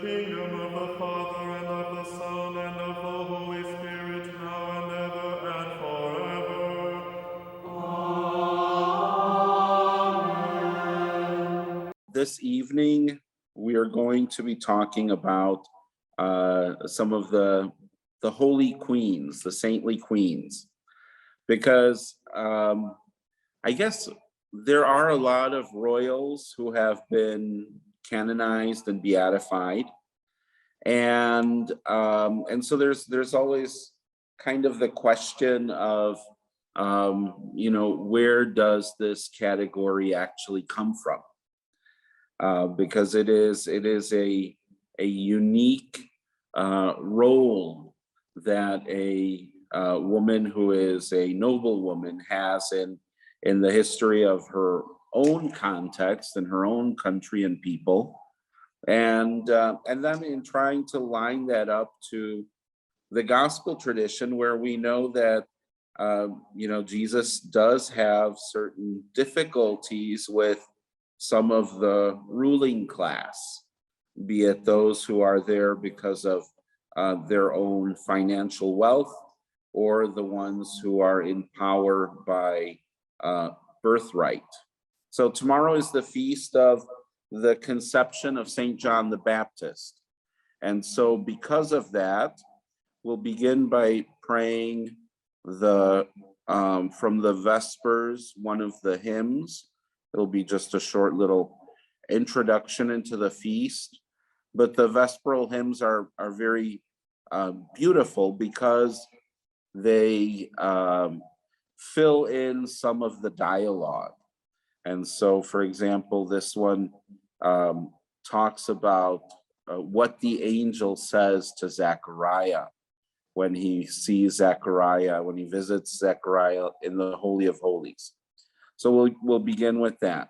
kingdom of the Father, and of the Son, and of the Holy Spirit, now and ever, and forever. This evening, we are going to be talking about some of the holy queens, the saintly queens, because I guess there are a lot of royals who have been canonized and beatified, and so there's always kind of the question of where does this category actually come from? Because it is a unique role that a woman who is a noble woman has in the history of her own context and her own country and people, and then in trying to line that up to the gospel tradition, where we know that Jesus does have certain difficulties with some of the ruling class, be it those who are there because of their own financial wealth, or the ones who are in power by birthright. So tomorrow is the feast of the conception of St. John the Baptist. And so because of that, we'll begin by praying from the Vespers, one of the hymns. It'll be just a short little introduction into the feast, but the Vesperal hymns are very beautiful because they fill in some of the dialogue. And so, for example, this one talks about what the angel says to Zechariah when he sees Zechariah, when he visits Zechariah in the Holy of Holies. So we'll begin with that.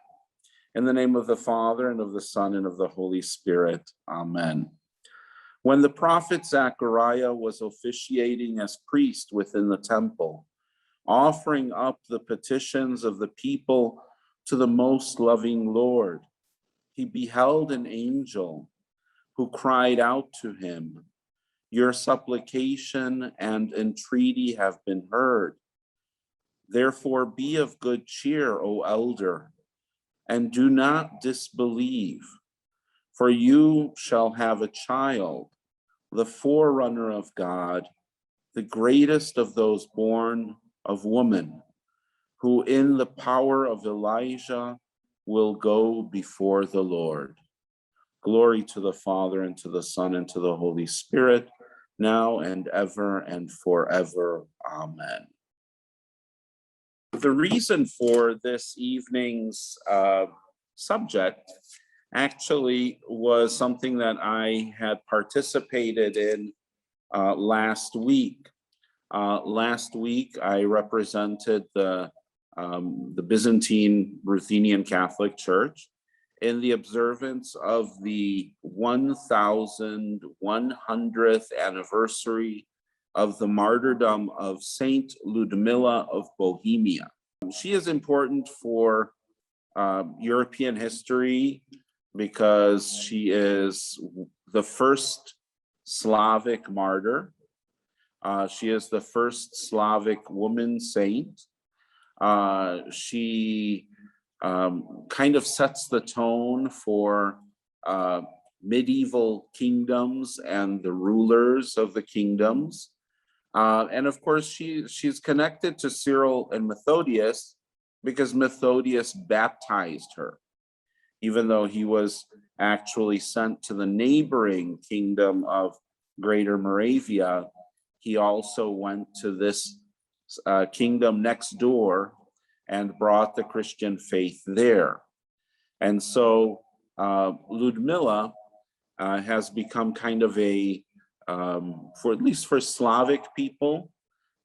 In the name of the Father, and of the Son, and of the Holy Spirit. Amen. When the prophet Zechariah was officiating as priest within the temple, offering up the petitions of the people to the most loving Lord, he beheld an angel who cried out to him, "Your supplication and entreaty have been heard. Therefore be of good cheer, O elder, and do not disbelieve, for you shall have a child, the forerunner of God, the greatest of those born of woman, who in the power of Elijah will go before the Lord." Glory to the Father, and to the Son, and to the Holy Spirit, now and ever and forever. Amen. The reason for this evening's subject actually was something that I had participated in last week. Last week, I represented the Byzantine Ruthenian Catholic Church in the observance of the 1100th anniversary of the martyrdom of Saint Ludmila of Bohemia. She is important for European history because she is the first Slavic martyr. She is the first Slavic woman saint. She kind of sets the tone for medieval kingdoms and the rulers of the kingdoms. And of course, she's connected to Cyril and Methodius because Methodius baptized her, even though he was actually sent to the neighboring kingdom of Greater Moravia. He also went to this kingdom next door and brought the Christian faith there. And so Ludmila has become kind of a, for at least for Slavic people,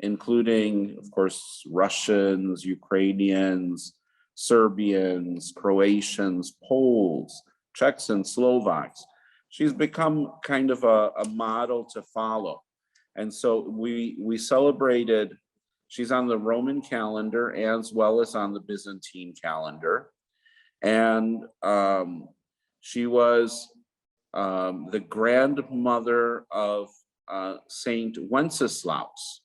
including, of course, Russians, Ukrainians, Serbians, Croatians, Poles, Czechs, and Slovaks. She's become kind of a model to follow. And so we celebrated, she's on the Roman calendar as well as on the Byzantine calendar. And she was the grandmother of Saint Wenceslaus.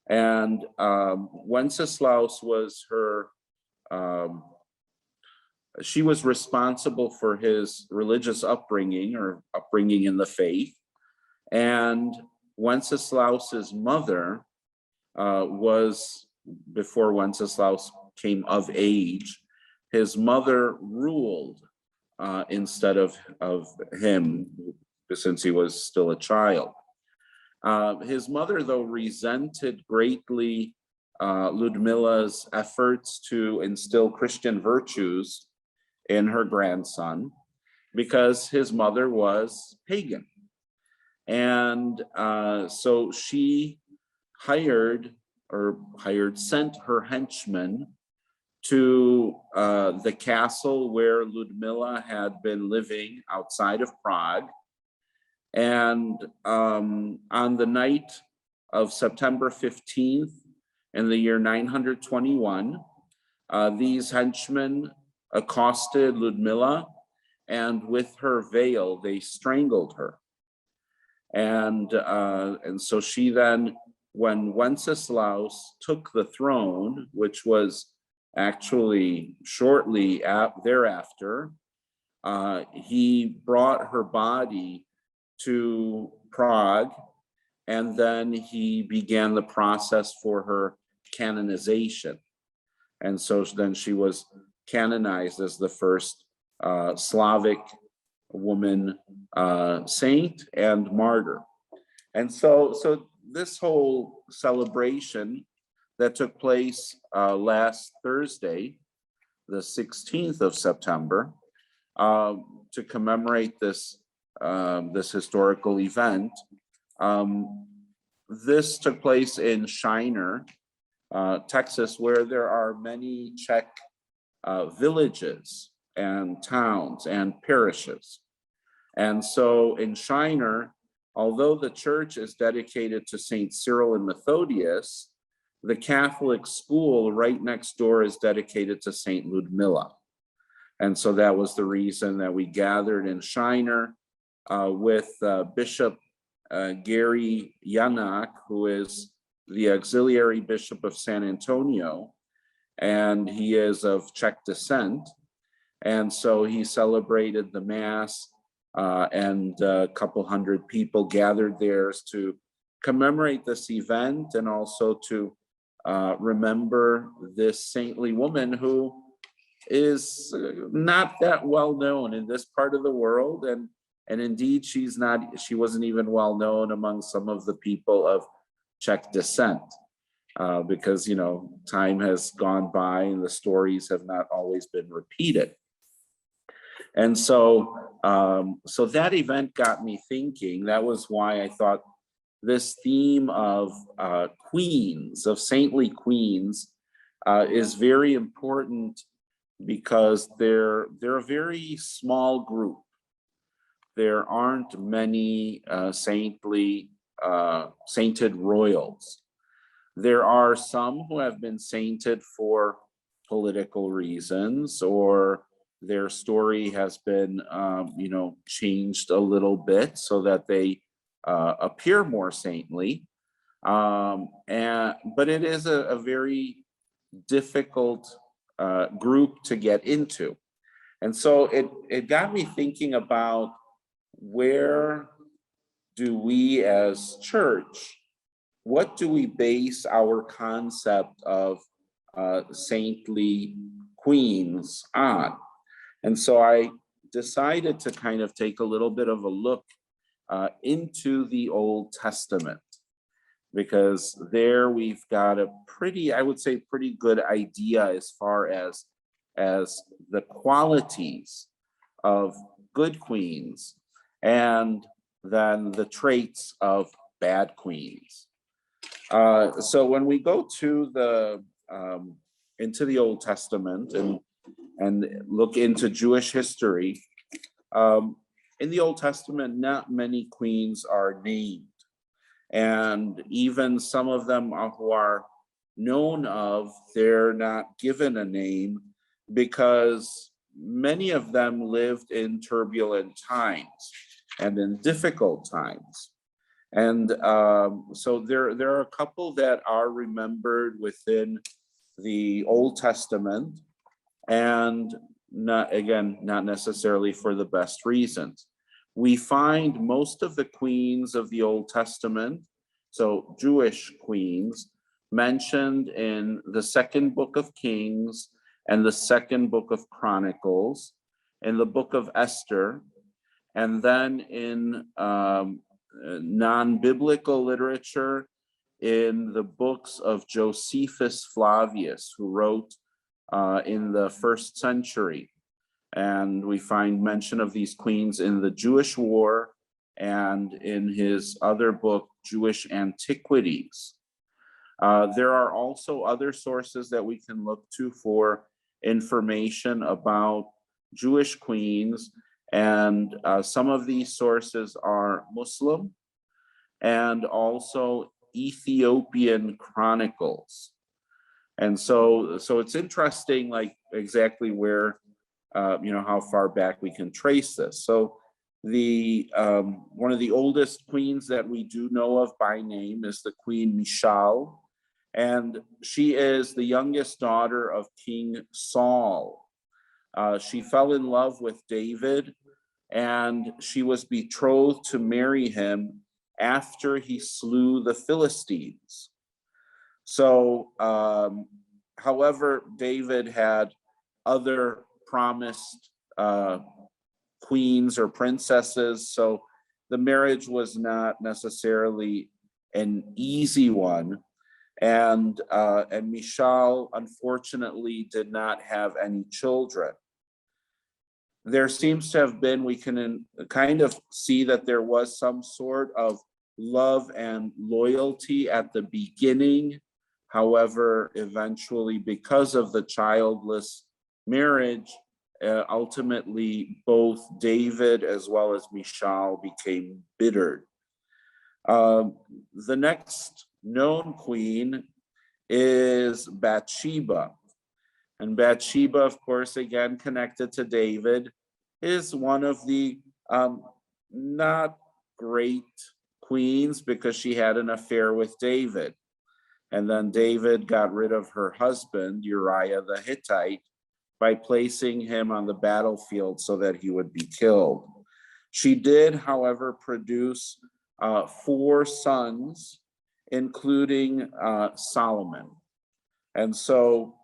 And Wenceslaus was she was responsible for his religious upbringing or upbringing in the faith. And Wenceslaus's mother was, before Wenceslaus came of age, his mother ruled instead of him, since he was still a child. His mother, though, resented greatly Ludmila's efforts to instill Christian virtues in her grandson, because his mother was pagan. And so she sent her henchmen to the castle where Ludmila had been living outside of Prague. And on the night of September 15th in the year 921, these henchmen accosted Ludmila, and with her veil, they strangled her. And so she then, when Wenceslaus took the throne, which was actually shortly thereafter, he brought her body to Prague, and then he began the process for her canonization. And so then she was canonized as the first Slavic woman saint and martyr. And so this whole celebration that took place last Thursday, the 16th of September, to commemorate this historical event. This took place in Shiner, Texas, where there are many Czech villages and towns and parishes. And so in Shiner, although the church is dedicated to Saint Cyril and Methodius, the Catholic school right next door is dedicated to Saint Ludmila. And so that was the reason that we gathered in Shiner with Bishop Gary Janak, who is the auxiliary bishop of San Antonio, and he is of Czech descent. And so he celebrated the Mass, and a couple hundred people gathered there to commemorate this event, and also to remember this saintly woman who is not that well known in this part of the world, and indeed she wasn't even well known among some of the people of Czech descent, because time has gone by and the stories have not always been repeated. And so that event got me thinking. That was why I thought this theme of queens, of saintly queens, is very important, because they're a very small group. There aren't many sainted royals. There are some who have been sainted for political reasons, or their story has been changed a little bit so that they appear more saintly. But it is a very difficult group to get into. And so it got me thinking about, where do we as church, what do we base our concept of saintly queens on? And so I decided to kind of take a little bit of a look into the Old Testament, because there we've got a pretty good idea as far as the qualities of good queens, and then the traits of bad queens. So when we go to into the Old Testament and look into Jewish history, in the Old Testament, not many queens are named. And even some of them who are known of, they're not given a name, because many of them lived in turbulent times and in difficult times. And so there are a couple that are remembered within the Old Testament, and not necessarily for the best reasons. We find most of the queens of the Old Testament, so Jewish queens, mentioned in the second book of Kings and the second book of Chronicles, in the book of Esther, and then in non-biblical literature in the books of Josephus Flavius, who wrote in the 1st century. And we find mention of these queens in the Jewish War and in his other book, Jewish Antiquities. There are also other sources that we can look to for information about Jewish queens, and some of these sources are Muslim and also Ethiopian chronicles. And so it's interesting, like exactly where, how far back we can trace this. So the one of the oldest queens that we do know of by name is the Queen Michal, and she is the youngest daughter of King Saul. She fell in love with David, and she was betrothed to marry him after he slew the Philistines. So, however, David had other promised queens or princesses, so the marriage was not necessarily an easy one. And Michal, unfortunately, did not have any children. There seems to have been, we can kind of see that there was some sort of love and loyalty at the beginning. However, eventually, because of the childless marriage, ultimately both David as well as Michal became bittered. The next known queen is Bathsheba. And Bathsheba, of course, again connected to David, is one of the not great queens because she had an affair with David. And then David got rid of her husband, Uriah the Hittite, by placing him on the battlefield so that he would be killed. She did, however, produce 4 sons, including Solomon. And so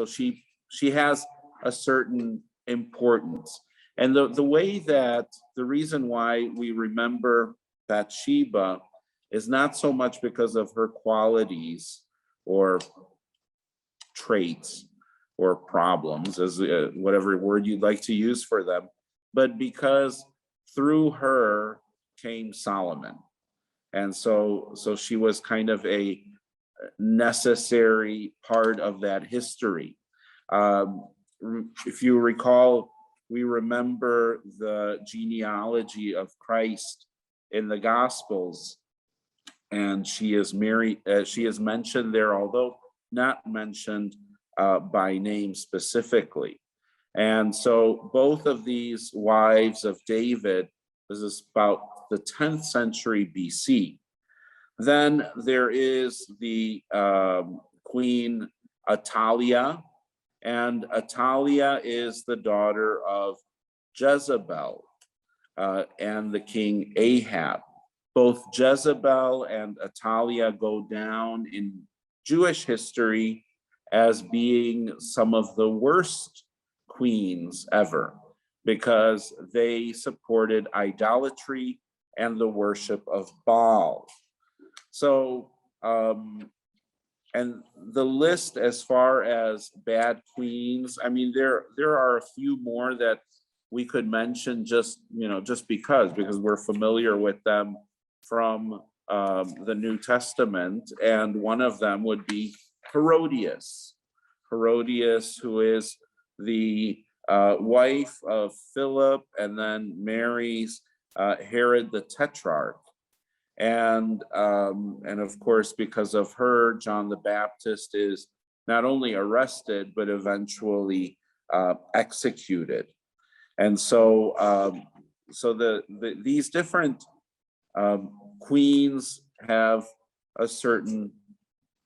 she has a certain importance. And the reason why we remember Bathsheba is not so much because of her qualities or traits or problems, as whatever word you'd like to use for them, but because through her came Solomon. And so she was kind of a necessary part of that history. If you recall, we remember the genealogy of Christ in the Gospels, and she is mentioned there, although not mentioned by name specifically. And so both of these wives of David, this is about the 10th century BC. Then there is the Queen Atalia, and Atalia is the daughter of Jezebel and the king Ahab. Both Jezebel and Atalia go down in Jewish history as being some of the worst queens ever, because they supported idolatry and the worship of Baal. So, and the list as far as bad queens, I mean, there are a few more that we could mention just because we're familiar with them from the New Testament. And one of them would be Herodias, who is the wife of Philip and then marries Herod the Tetrarch. And of course, because of her, John the Baptist is not only arrested, but eventually executed. And so, these different queens have a certain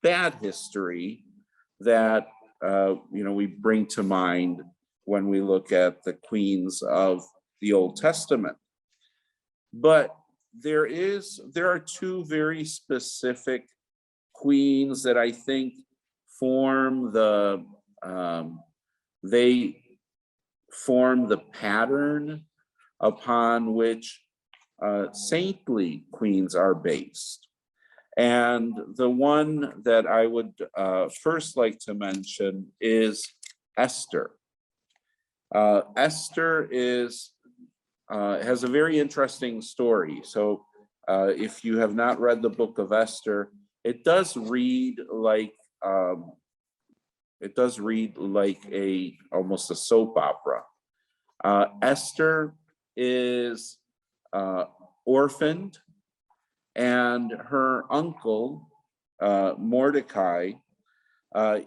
bad history that we bring to mind when we look at the queens of the Old Testament. But there are two very specific queens that I think form the pattern upon which saintly queens are based. And the one that I would first like to mention is Esther. Esther has a very interesting story. So if you have not read the book of Esther, it does read like almost a soap opera. Esther is orphaned, and her uncle Mordecai,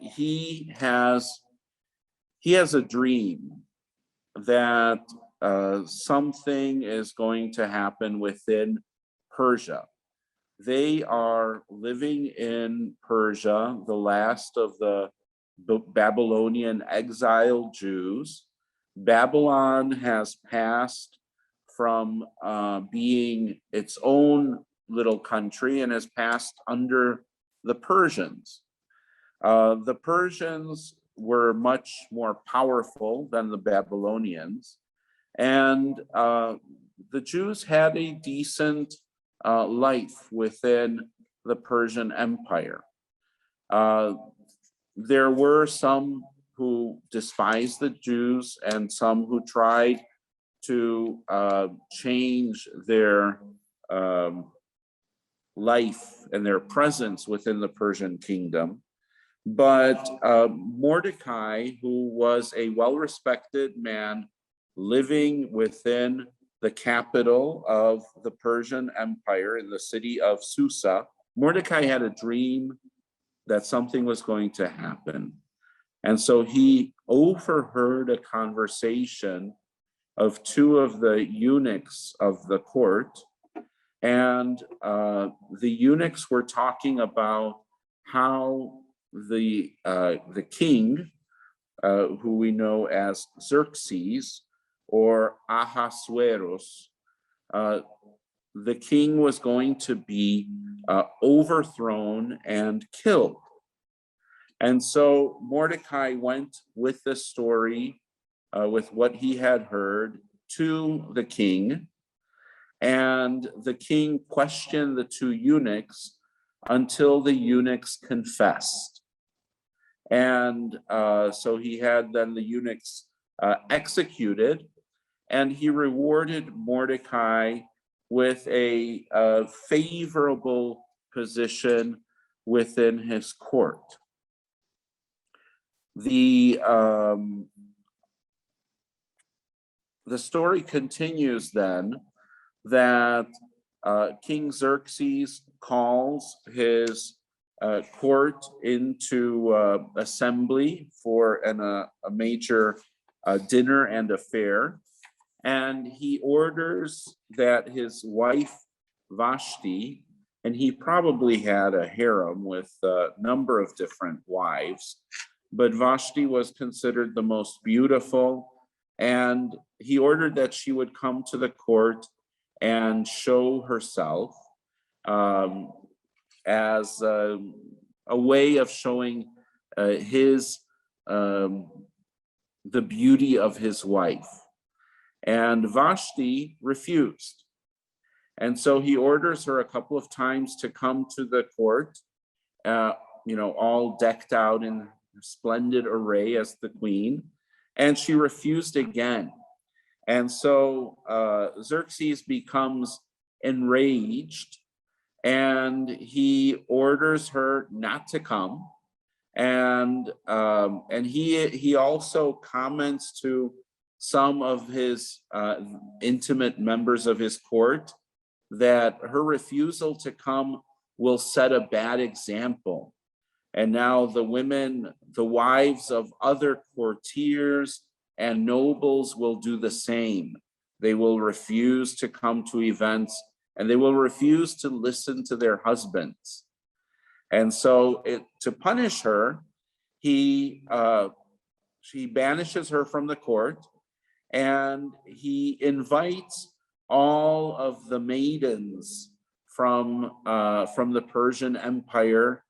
he has a dream that something is going to happen within Persia. They are living in Persia, the last of the Babylonian exiled Jews. Babylon has passed from being its own little country and has passed under the Persians. The Persians were much more powerful than the Babylonians, and the Jews had a decent life within the Persian Empire. There were some who despised the Jews and some who tried to change their life and their presence within the Persian kingdom. But Mordecai, who was a well-respected man living within the capital of the Persian Empire in the city of Susa, Mordecai had a dream that something was going to happen. And so he overheard a conversation of two of the eunuchs of the court. And the eunuchs were talking about how the king, who we know as Xerxes or Ahasuerus, the king was going to be overthrown and killed. And so Mordecai went with the story, with what he had heard, to the king. And the king questioned the two eunuchs until the eunuchs confessed. And so he had then the eunuchs executed, and he rewarded Mordecai with a favorable position within his court. The story continues then that King Xerxes calls his court into assembly for a major dinner and affair, and he orders that his wife Vashti, and he probably had a harem with a number of different wives, but Vashti was considered the most beautiful, and he ordered that she would come to the court and show herself as a way of showing the beauty of his wife. And Vashti refused. And so he orders her a couple of times to come to the court, all decked out in splendid array as the queen, and she refused again. And so Xerxes becomes enraged, and he orders her not to come. And he also comments to some of his intimate members of his court that her refusal to come will set a bad example. And now the women, the wives of other courtiers and nobles will do the same. They will refuse to come to events, and they will refuse to listen to their husbands. And so to punish her, she banishes her from the court, and he invites all of the maidens from the Persian Empire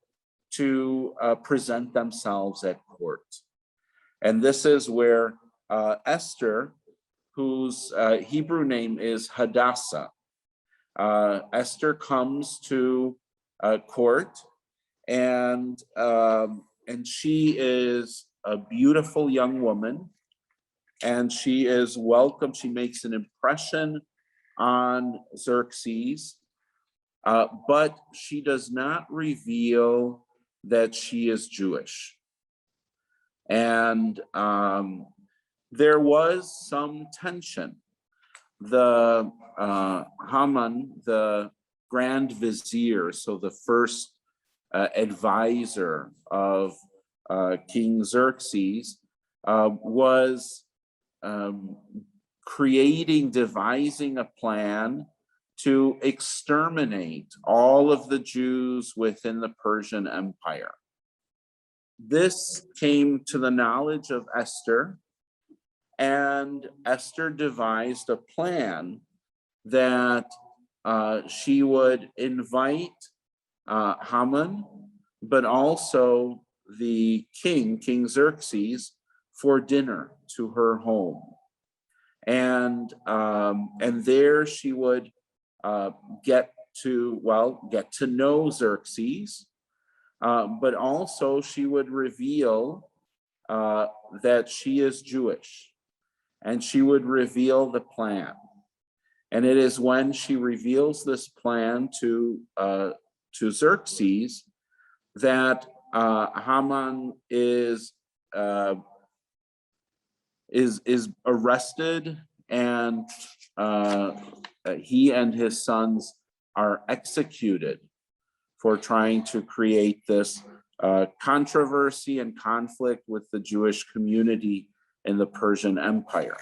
to present themselves at court. And this is where Esther, whose Hebrew name is Hadassah, Esther comes to court, and she is a beautiful young woman, and she is welcome. She makes an impression on Xerxes, but she does not reveal that she is Jewish. And there was some tension. The Haman, the Grand Vizier, so the first advisor of King Xerxes, was devising a plan to exterminate all of the Jews within the Persian Empire. This came to the knowledge of Esther, and Esther devised a plan that she would invite Haman, but also the King Xerxes, for dinner to her home. And there she would get to know Xerxes, but also she would reveal that she is Jewish, and she would reveal the plan. And it is when she reveals this plan to Xerxes that Haman is arrested, and he and his sons are executed for trying to create this controversy and conflict with the Jewish community in the Persian Empire.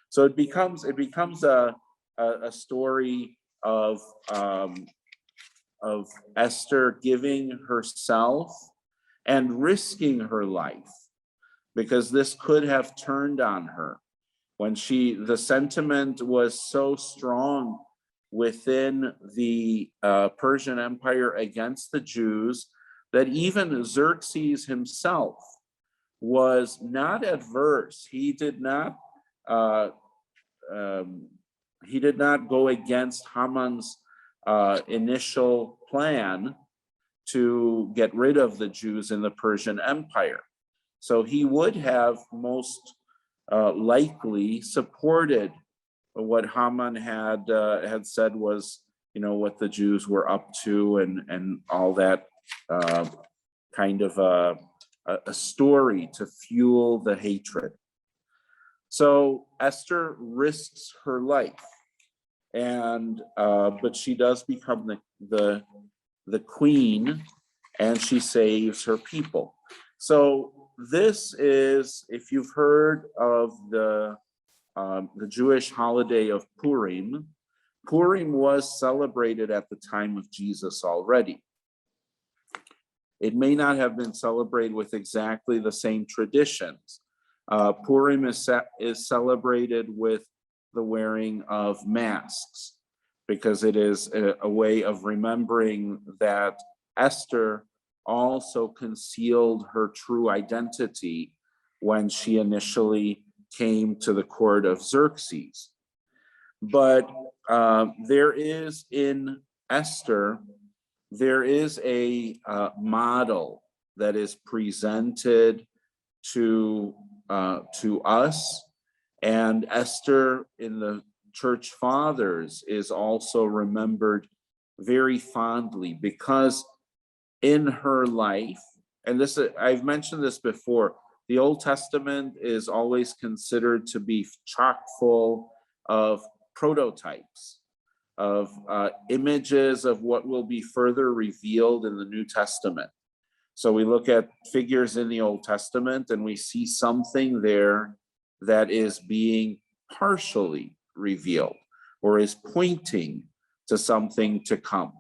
So it becomes a story of Esther giving herself and risking her life, because this could have turned on her when the sentiment was so strong within the Persian Empire against the Jews that even Xerxes himself was not adverse. He did not go against Haman's initial plan to get rid of the Jews in the Persian Empire. So he would have most likely supported what Haman had said was, what the Jews were up to, and all that kind of a story to fuel the hatred. So Esther risks her life, and but she does become the queen, and she saves her people. So this is, if you've heard of the Jewish holiday of Purim, Purim was celebrated at the time of Jesus already. It may not have been celebrated with exactly the same traditions. Purim is celebrated with the wearing of masks, because it is a way of remembering that Esther also concealed her true identity when she initially came to the court of Xerxes. But there is in Esther, there is a model that is presented to us, and Esther in the Church Fathers is also remembered very fondly, because in her life, and this, I've mentioned this before, the Old Testament is always considered to be chock full of prototypes, of images of what will be further revealed in the New Testament. So we look at figures in the Old Testament and we see something there that is being partially revealed or is pointing to something to come.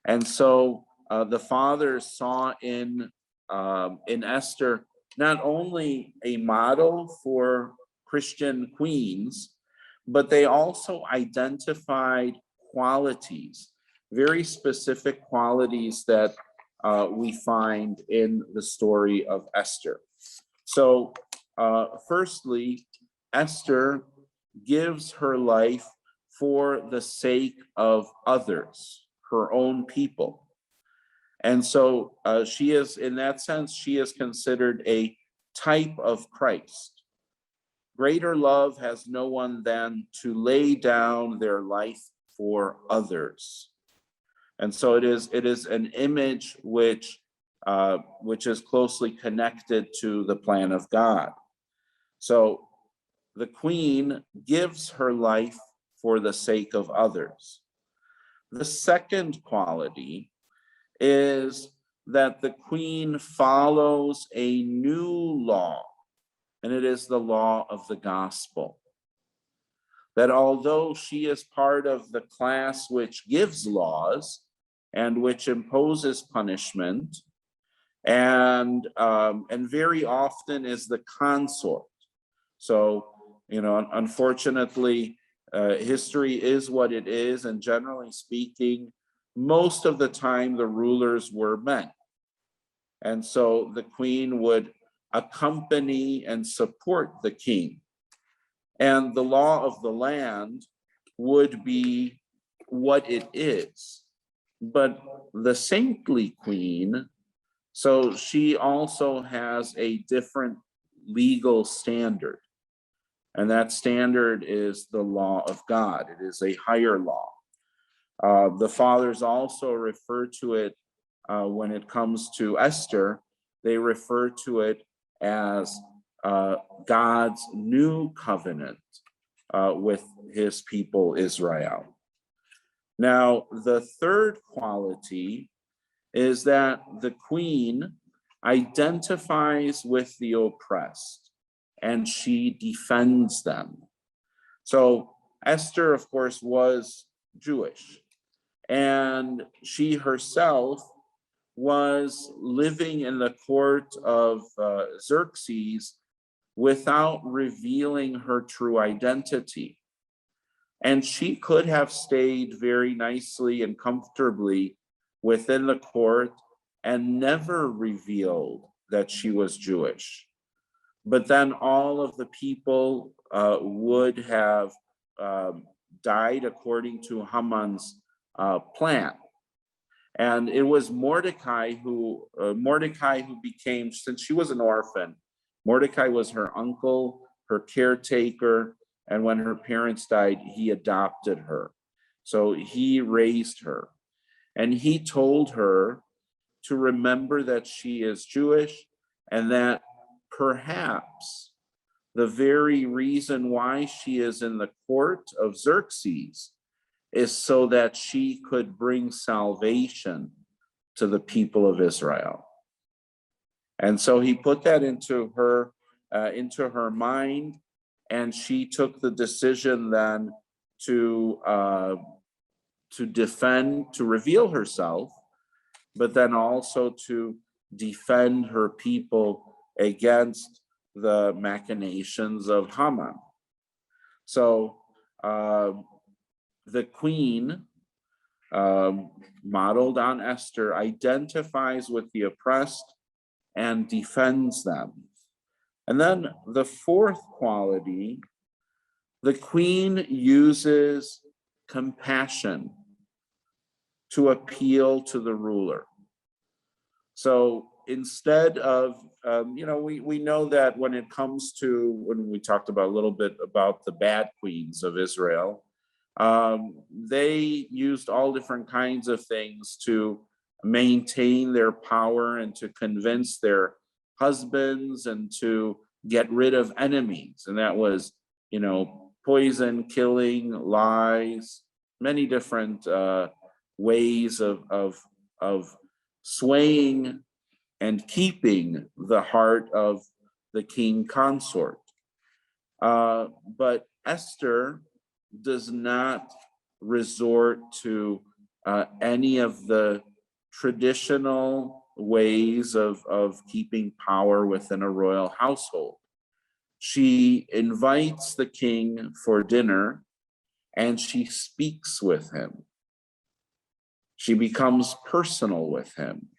And so the fathers saw in Esther not only a model for Christian queens, but they also identified qualities, very specific qualities that we find in the story of Esther. So firstly, Esther gives her life for the sake of others, her own people. And so she is, in that sense, she is considered a type of Christ. Greater love has no one than to lay down their life for others. And so it is an image which is closely connected to the plan of God. So the queen gives her life for the sake of others. The second quality is that the queen follows a new law, and it is the law of the gospel. That although she is part of the class which gives laws and which imposes punishment, and very often is the consort. So, unfortunately, history is what it is, and generally speaking, most of the time the rulers were men. And so the queen would accompany and support the king. And the law of the land would be what it is. But the saintly queen, so she also has a different legal standard. And that standard is the law of God. It is a higher law. The fathers also refer to it, when it comes to Esther, they refer to it as God's new covenant with his people Israel. Now, the third quality is that the queen identifies with the oppressed and she defends them. So Esther, of course, was Jewish, and she herself was living in the court of Xerxes without revealing her true identity. And she could have stayed very nicely and comfortably within the court and never revealed that she was Jewish. But then all of the people would have died according to Haman's plan. And it was Mordecai who became, since she was an orphan, Mordecai was her uncle, her caretaker, and when her parents died, he adopted her. So he raised her. And he told her to remember that she is Jewish and that perhaps the very reason why she is in the court of Xerxes is so that she could bring salvation to the people of Israel. And so he put that into her mind, and she took the decision then to defend, to reveal herself, but then also to defend her people against the machinations of Haman. So the queen, modeled on Esther, identifies with the oppressed and defends them. And then the fourth quality, the queen uses compassion to appeal to the ruler. So instead of, we know that when it comes to, when we talked about a little bit about the bad queens of Israel, they used all different kinds of things to maintain their power and to convince their husbands and to get rid of enemies. And that was, poison, killing, lies, many different ways of swaying and keeping the heart of the king consort. But Esther does not resort to any of the traditional ways of keeping power within a royal household. She invites the king for dinner and she speaks with him. She becomes personal with him.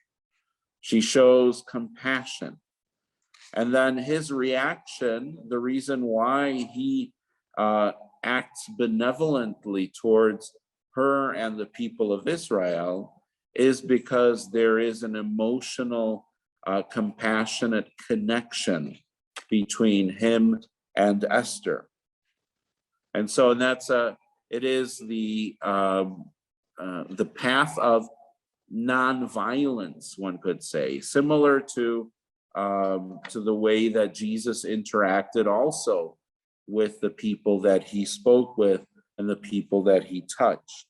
She shows compassion. And then his reaction, the reason why he acts benevolently towards her and the people of Israel is because there is an emotional, compassionate connection between him and Esther. And so it is the path of nonviolence, one could say, similar to the way that Jesus interacted also with the people that he spoke with and the people that he touched.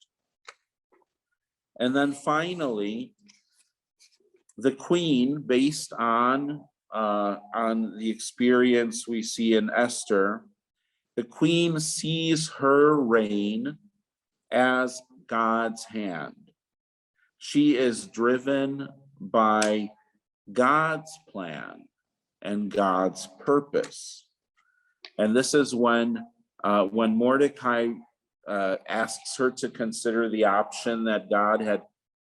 And then finally, the queen, based on the experience we see in Esther, the queen sees her reign as God's hand. She is driven by God's plan and God's purpose. And this is when Mordecai asks her to consider the option that God had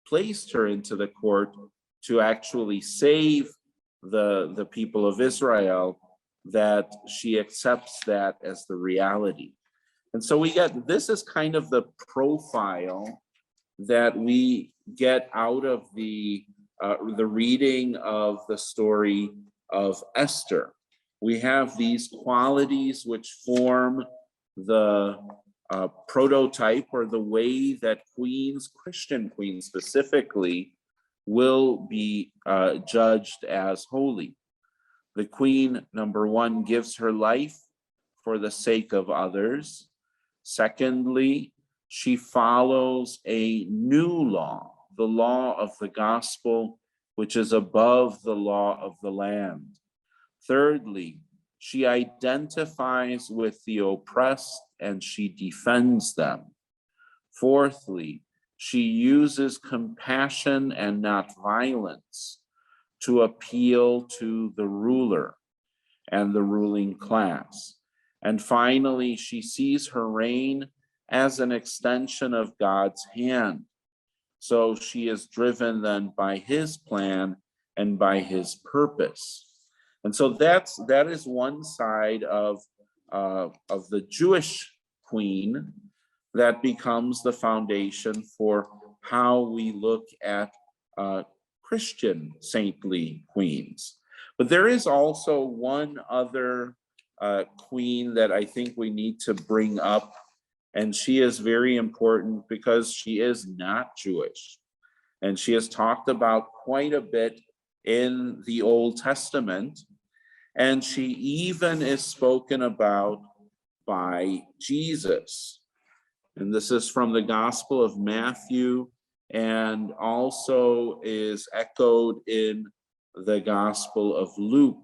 placed her into the court to actually save the people of Israel, that she accepts that as the reality. And so this is kind of the profile that we get out of the reading of the story of Esther. We have these qualities which form the prototype, or the way that Christian queens specifically, will be judged as holy. The queen, number one, gives her life for the sake of others. Secondly, she follows a new law, the law of the gospel, which is above the law of the land. Thirdly, she identifies with the oppressed and she defends them. Fourthly, she uses compassion and not violence to appeal to the ruler and the ruling class. And finally, she sees her reign as an extension of God's hand. So she is driven then by his plan and by his purpose. And so that is one side of the Jewish queen that becomes the foundation for how we look at Christian saintly queens. But there is also one other queen that I think we need to bring up, and she is very important because she is not Jewish. And she is talked about quite a bit in the Old Testament. And she even is spoken about by Jesus. And this is from the Gospel of Matthew, and also is echoed in the Gospel of Luke.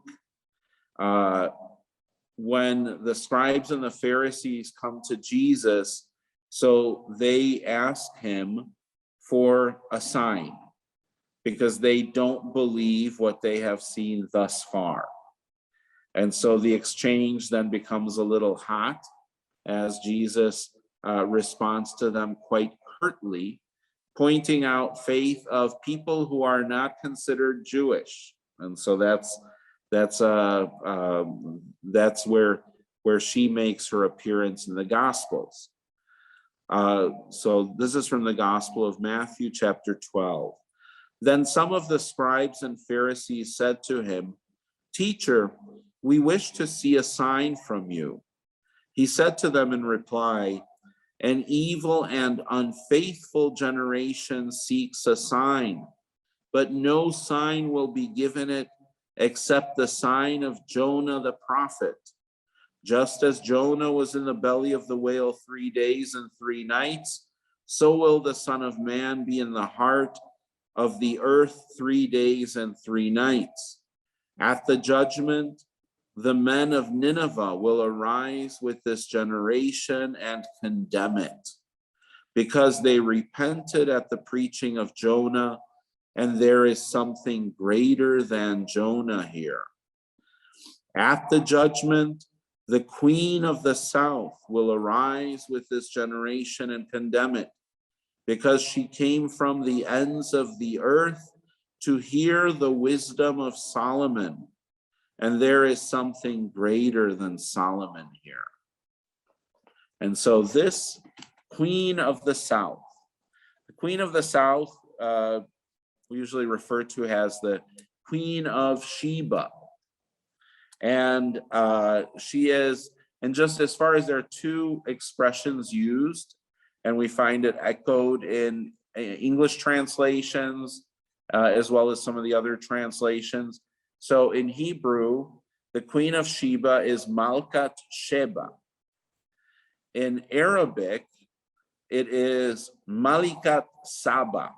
When the scribes and the Pharisees come to Jesus, so they ask him for a sign, because they don't believe what they have seen thus far. And so the exchange then becomes a little hot as Jesus responds to them quite curtly, pointing out faith of people who are not considered Jewish. And so that's where she makes her appearance in the Gospels. So this is from the Gospel of Matthew, chapter 12. Then some of the scribes and Pharisees said to him, "Teacher, we wish to see a sign from you." He said to them in reply, "An evil and unfaithful generation seeks a sign, but no sign will be given it except the sign of Jonah the prophet. Just as Jonah was in the belly of the whale 3 days and 3 nights, so will the Son of Man be in the heart of the earth 3 days and 3 nights. At the judgment, the men of Nineveh will arise with this generation and condemn it, because they repented at the preaching of Jonah, and there is something greater than Jonah here. At the judgment, the queen of the south will arise with this generation and condemn it, because she came from the ends of the earth to hear the wisdom of Solomon, and there is something greater than Solomon here. And so this queen of the south, the queen of the south, we usually refer to as the Queen of Sheba. And she is, and just as far as there are 2 expressions used, and we find it echoed in English translations, as well as some of the other translations. So in Hebrew, the Queen of Sheba is Malkat Sheba. In Arabic, it is Malikat Saba.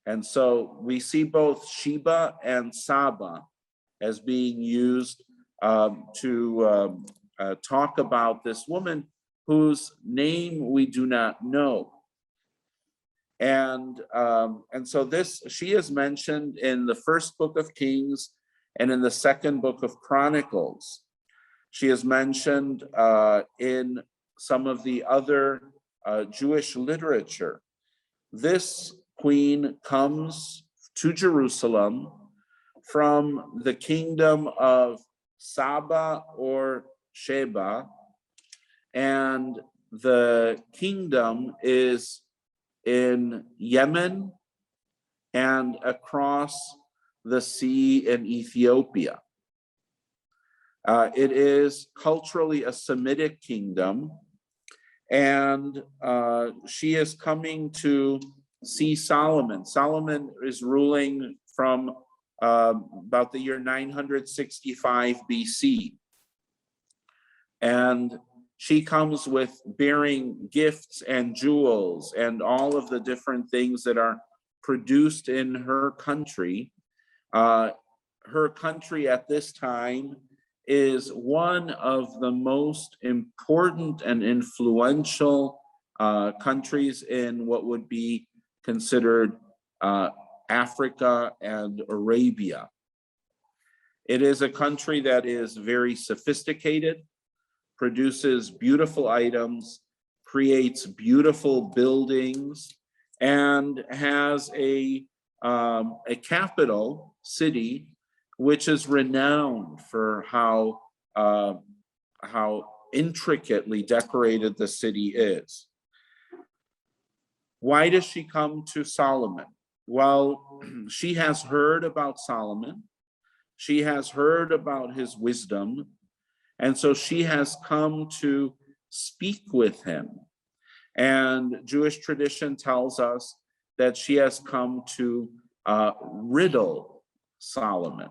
And so we see both Sheba and Saba as being used to talk about this woman whose name we do not know. And so she is mentioned in the first book of Kings and in the second book of Chronicles. She is mentioned in some of the other Jewish literature. This queen comes to Jerusalem from the kingdom of Saba or Sheba, and the kingdom is in Yemen and across the sea in Ethiopia. It is culturally a Semitic kingdom, and she is coming to see Solomon. Solomon is ruling from about the year 965 BC. And she comes with bearing gifts and jewels and all of the different things that are produced in her country. Her country at this time is one of the most important and influential countries in what would be considered Africa and Arabia. It is a country that is very sophisticated, produces beautiful items, creates beautiful buildings, and has a capital city which is renowned for how intricately decorated the city is. Why does she come to Solomon? Well, she has heard about Solomon. She has heard about his wisdom. And so she has come to speak with him. And Jewish tradition tells us that she has come to riddle Solomon.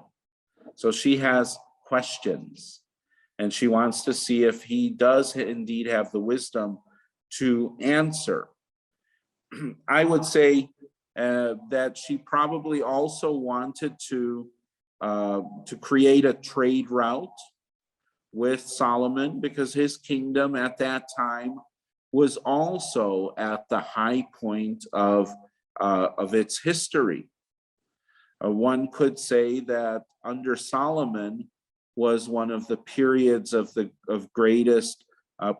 So she has questions, and she wants to see if he does indeed have the wisdom to answer. I would say that she probably also wanted to create a trade route with Solomon, because his kingdom at that time was also at the high point of its history. One could say that under Solomon was one of the periods of greatest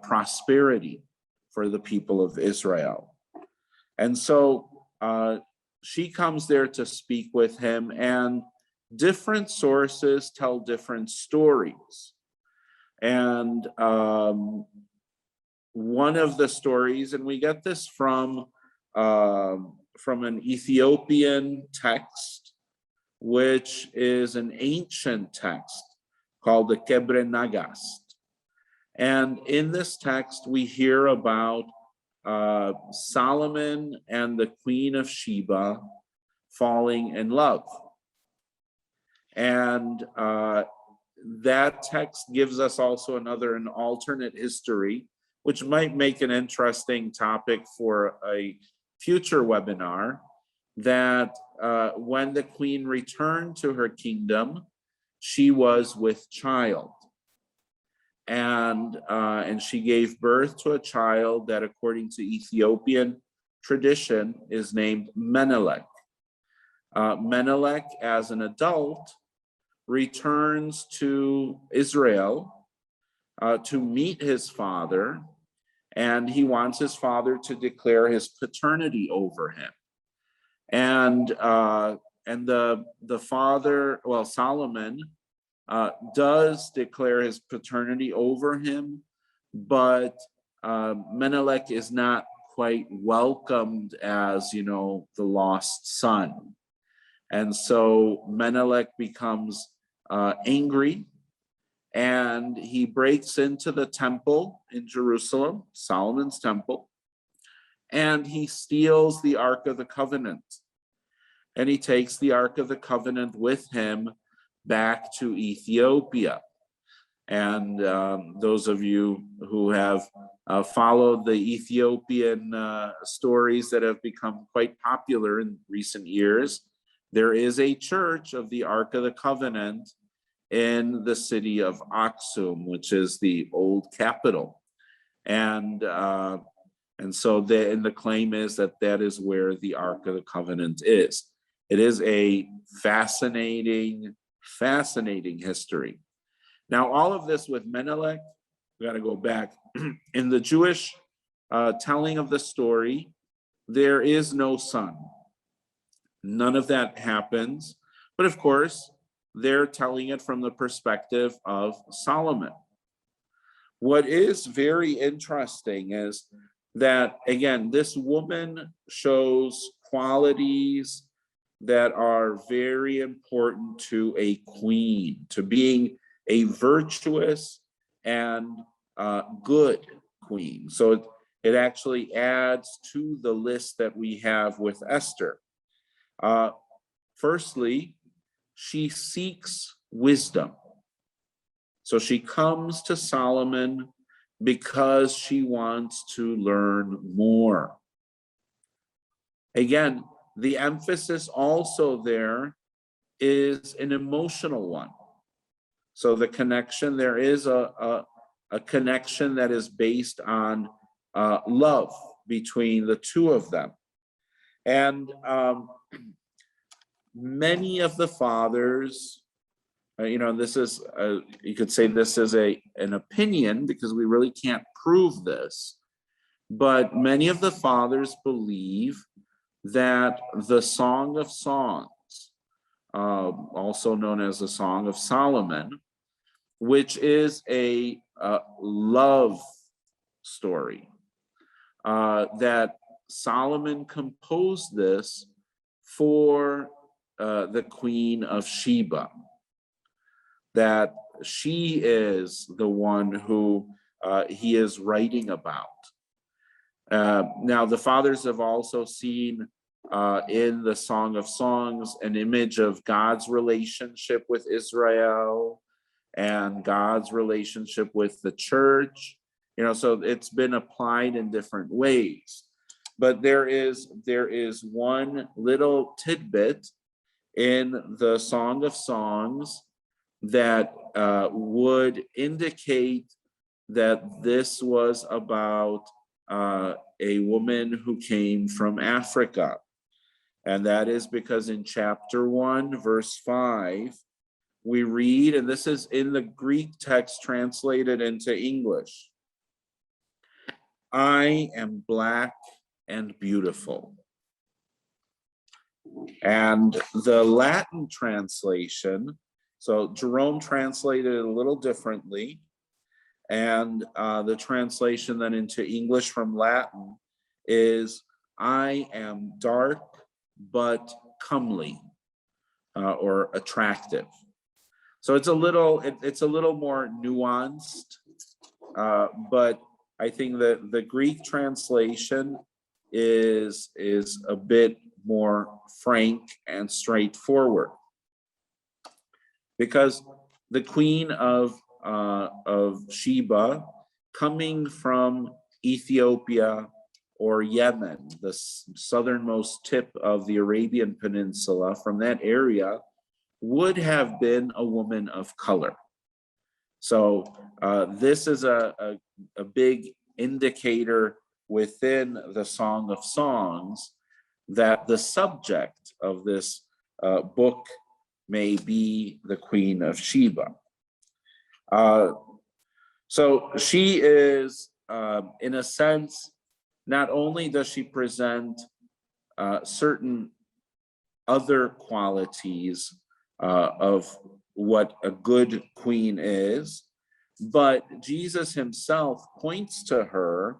prosperity for the people of Israel. And so she comes there to speak with him, and different sources tell different stories. And one of the stories, and we get this from an Ethiopian text, which is an ancient text called the Kebre Nagast. And in this text, we hear about Solomon and the Queen of Sheba falling in love. And that text gives us also an alternate history, which might make an interesting topic for a future webinar. that when the queen returned to her kingdom, she was with child. And she gave birth to a child that, according to Ethiopian tradition, is named Menelik. Menelik, as an adult, returns to Israel to meet his father, and he wants his father to declare his paternity over him. And the father, well, Solomon, does declare his paternity over him, but Menelik is not quite welcomed as, the lost son. And so Menelik becomes angry, and he breaks into the temple in Jerusalem, Solomon's temple, and he steals the Ark of the Covenant. And he takes the Ark of the Covenant with him back to Ethiopia. And those of you who have followed the Ethiopian stories that have become quite popular in recent years, there is a church of the Ark of the Covenant in the city of Aksum, which is the old capital. And so the claim is that is where the Ark of the Covenant is. It is a fascinating history. Now, all of this with Menelik, we got to go back. In the Jewish telling of the story, there is no son. None of that happens. But of course, they're telling it from the perspective of Solomon. What is very interesting is that, again, this woman shows qualities that are very important to a queen, to being a virtuous and good queen. So it actually adds to the list that we have with Esther. Firstly, she seeks wisdom. So she comes to Solomon because she wants to learn more. Again, the emphasis also there is an emotional one. So the connection, there is a connection that is based on love between the two of them. And many of the fathers, this is, you could say this is an opinion because we really can't prove this, but many of the fathers believe that the Song of Songs, also known as the Song of Solomon, which is a love story, that Solomon composed this for the Queen of Sheba, that she is the one who he is writing about. Now, the fathers have also seen in the Song of Songs an image of God's relationship with Israel and God's relationship with the church, so it's been applied in different ways. But there is one little tidbit in the Song of Songs that would indicate that this was about a woman who came from Africa. And that is because in chapter 1, verse 5, we read, and this is in the Greek text translated into English, "I am black and beautiful." And the Latin translation, so Jerome translated it a little differently, and the translation then into English from Latin is, "I am dark but comely," or attractive. So it's a little more nuanced, but I think that the Greek translation is a bit more frank and straightforward, because the Queen of Sheba, coming from Ethiopia or Yemen, the southernmost tip of the Arabian Peninsula, from that area, would have been a woman of color. So this is a big indicator within the Song of Songs that the subject of this book may be the Queen of Sheba. So she is, in a sense, not only does she present certain other qualities of what a good queen is, but Jesus himself points to her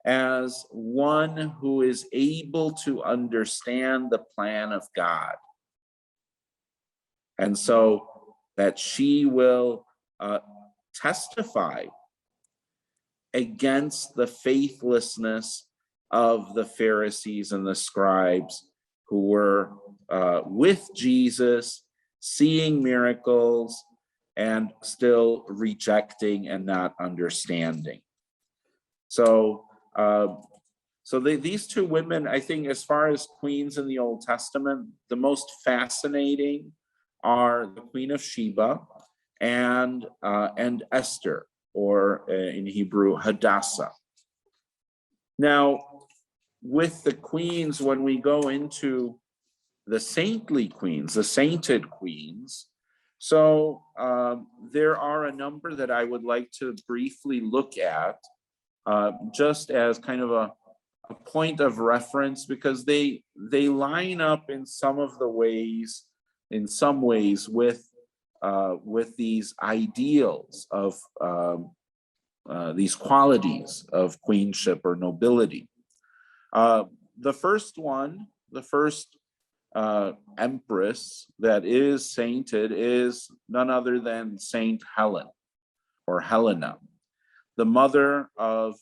as one who is able to understand the plan of God. And so that she will testify against the faithlessness of the Pharisees and the scribes who were with Jesus, seeing miracles, and still rejecting and not understanding. So, these two women, I think, as far as queens in the Old Testament, the most fascinating are the Queen of Sheba and Esther, or in Hebrew, Hadassah. Now, with the queens, when we go into the saintly queens, the sainted queens, so there are a number that I would like to briefly look at, just as kind of a point of reference, because they line up in some ways with these ideals of these qualities of queenship or nobility. The first empress that is sainted is none other than Saint Helen, or Helena, the mother of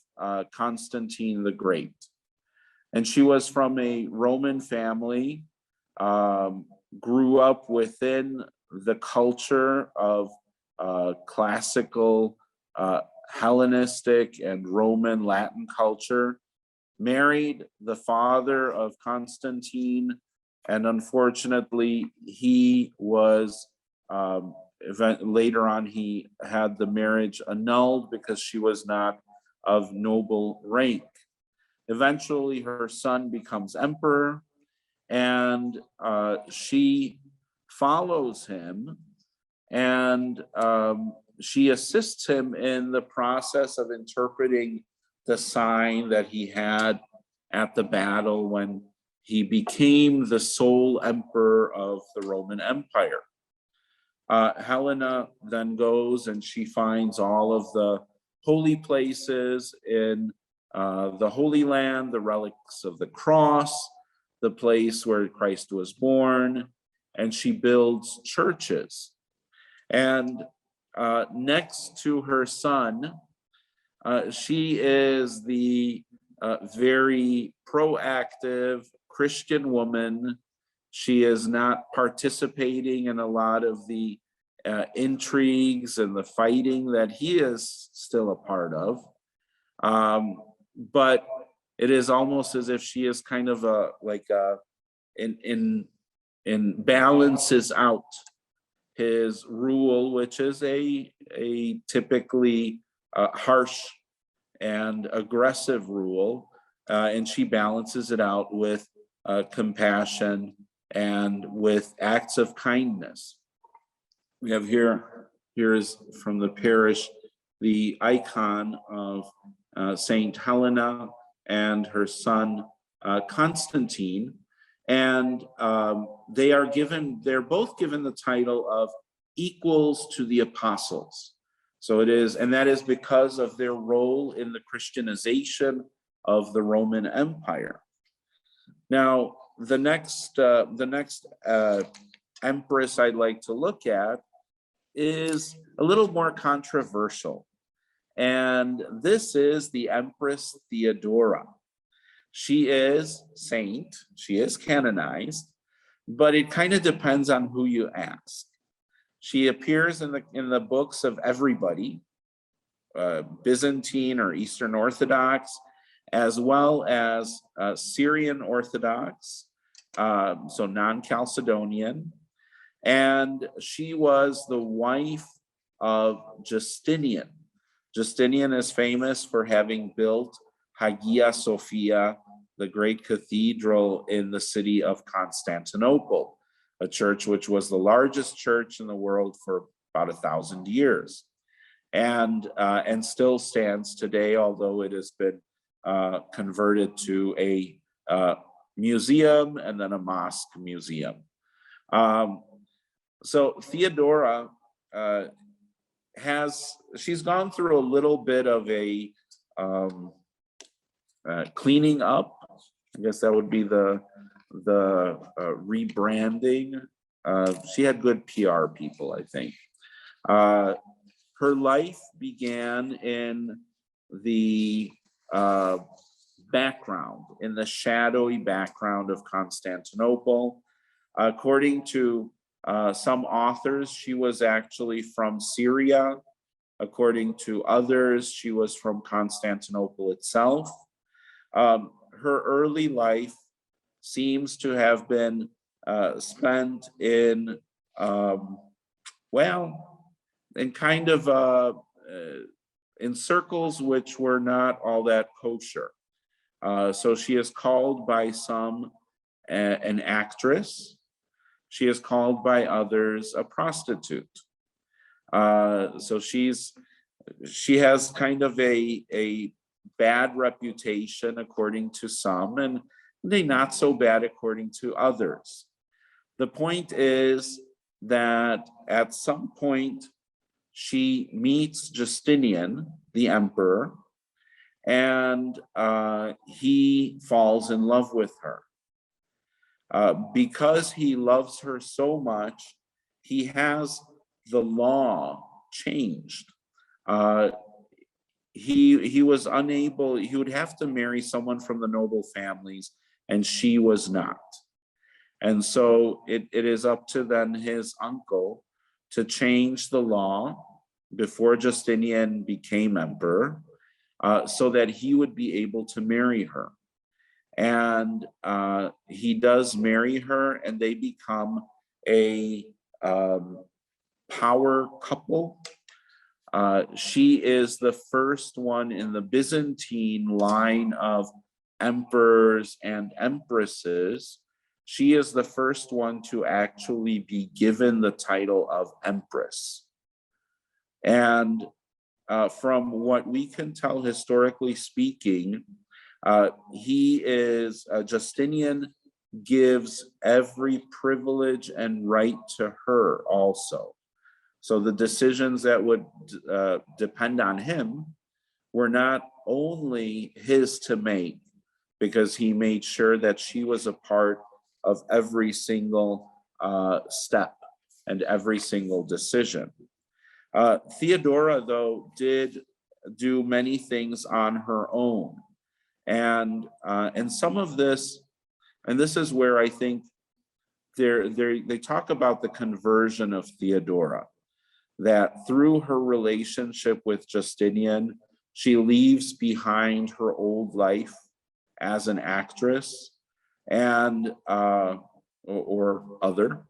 Constantine the Great. And she was from a Roman family, grew up within the culture of classical Hellenistic and Roman Latin culture, married the father of Constantine, and unfortunately he was later on he had the marriage annulled because she was not of noble rank. Eventually her son becomes emperor, and she follows him, and she assists him in the process of interpreting the sign that he had at the battle when he became the sole emperor of the Roman Empire. Helena then goes and she finds all of the holy places in the Holy Land, the relics of the cross, the place where Christ was born, and she builds churches. And next to her son, she is the very proactive Christian woman. She is not participating in a lot of the intrigues and the fighting that he is still a part of. But it is almost as if she is kind of in balances out his rule, which is a typically harsh and aggressive rule, and she balances it out with compassion and with acts of kindness. We have here is from the parish the icon of Saint Helena and her son Constantine, and they're both given the title of equals to the apostles. So it is, and that is because of their role in the Christianization of the Roman Empire. Now, the next empress I'd like to look at is a little more controversial, and this is the Empress Theodora. She is saint, she is canonized, but it kind of depends on who you ask. She appears in the books of everybody, Byzantine or Eastern Orthodox, as well as Syrian Orthodox, so non-Chalcedonian. And she was the wife of Justinian. Justinian is famous for having built Hagia Sophia, the great cathedral in the city of Constantinople, a church which was the largest church in the world for about 1,000 years, and still stands today, although it has been converted to a museum and then a mosque museum. So Theodora she's gone through a little bit of a cleaning up. I guess that would be the rebranding. She had good PR people, I think. Her life began in the background, in the shadowy background of Constantinople. According to some authors, she was actually from Syria. According to others, she was from Constantinople itself. Her early life seems to have been spent in, in kind of in circles which were not all that kosher. So she is called by some an actress. She is called by others a prostitute. So she has kind of a bad reputation according to some, and a not so bad according to others. The point is that at some point she meets Justinian, the emperor, and he falls in love with her. Because he loves her so much, he has the law changed. He was unable, he would have to marry someone from the noble families, and she was not. And so it is up to then his uncle to change the law before Justinian became emperor, so that he would be able to marry her. And he does marry her, and they become a power couple. She is the first one in the Byzantine line of emperors and empresses. She is the first one to actually be given the title of empress. And from what we can tell, historically speaking, Justinian gives every privilege and right to her also. So the decisions that would depend on him were not only his to make, because he made sure that she was a part of every single step and every single decision. Theodora, though, did do many things on her own. And some of this, and this is where I think they talk about the conversion of Theodora, that through her relationship with Justinian, she leaves behind her old life as an actress and or other,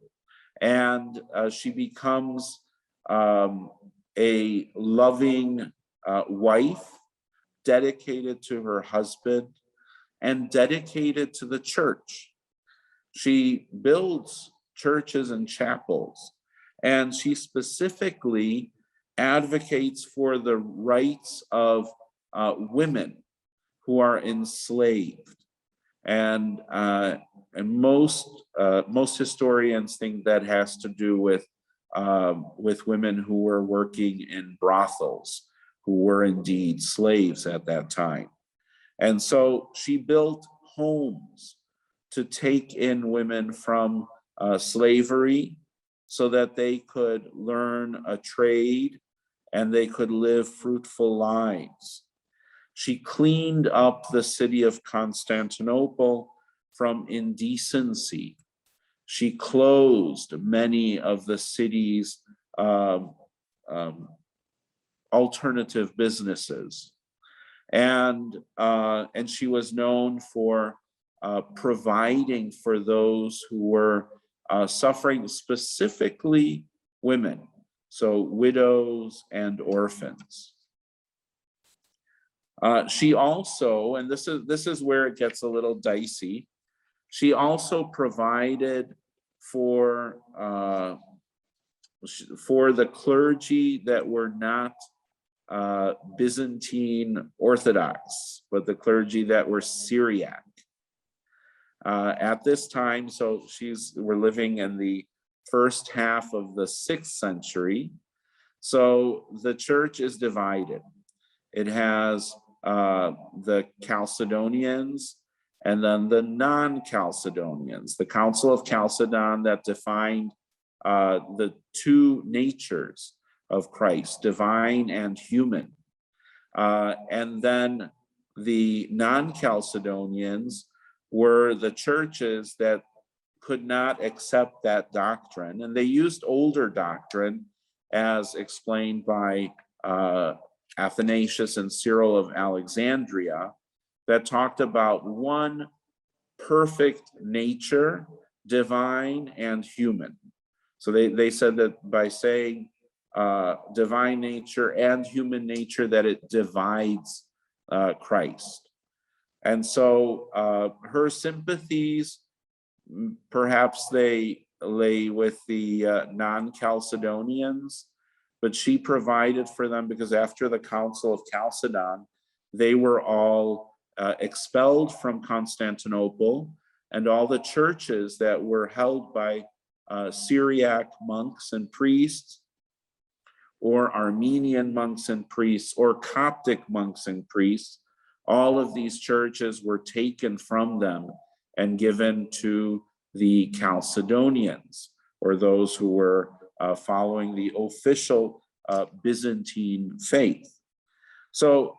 and she becomes a loving wife, dedicated to her husband and dedicated to the church. She builds churches and chapels, and she specifically advocates for the rights of women who are enslaved. And most historians think that has to do with women who were working in brothels, who were indeed slaves at that time. And so she built homes to take in women from slavery so that they could learn a trade and they could live fruitful lives. She cleaned up the city of Constantinople from indecency. She closed many of the city's alternative businesses. and she was known for providing for those who were suffering, specifically women, so widows and orphans. She also, and this is where it gets a little dicey, she also provided for the clergy that were not Byzantine Orthodox, but the clergy that were Syriac. At this time, so we're living in the first half of the 6th century. So the church is divided. It has the Chalcedonians and then the non-Chalcedonians. The Council of Chalcedon that defined the two natures of Christ, divine and human. And then the non-Chalcedonians were the churches that could not accept that doctrine. And they used older doctrine as explained by Athanasius and Cyril of Alexandria, that talked about one perfect nature, divine and human. So they said that by saying divine nature and human nature, that it divides Christ. And so her sympathies, perhaps they lay with the non-Chalcedonians, but she provided for them because after the Council of Chalcedon, they were all expelled from Constantinople, and all the churches that were held by Syriac monks and priests, or Armenian monks and priests, or Coptic monks and priests, all of these churches were taken from them and given to the Chalcedonians, or those who were following the official Byzantine faith. So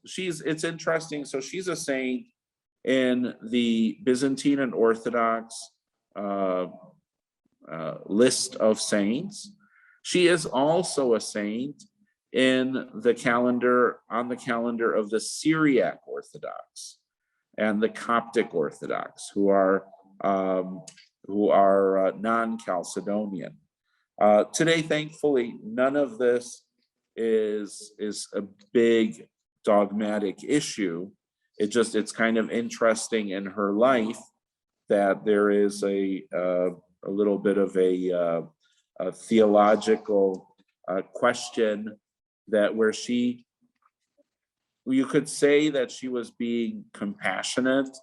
it's interesting. So she's a saint in the Byzantine and Orthodox list of saints. She is also a saint in the calendar, on the calendar of the Syriac Orthodox and the Coptic Orthodox, who are non-Chalcedonian. Today, thankfully, none of this is a big dogmatic issue. It's kind of interesting in her life that there is a little bit of a theological question that where you could say that she was being compassionate,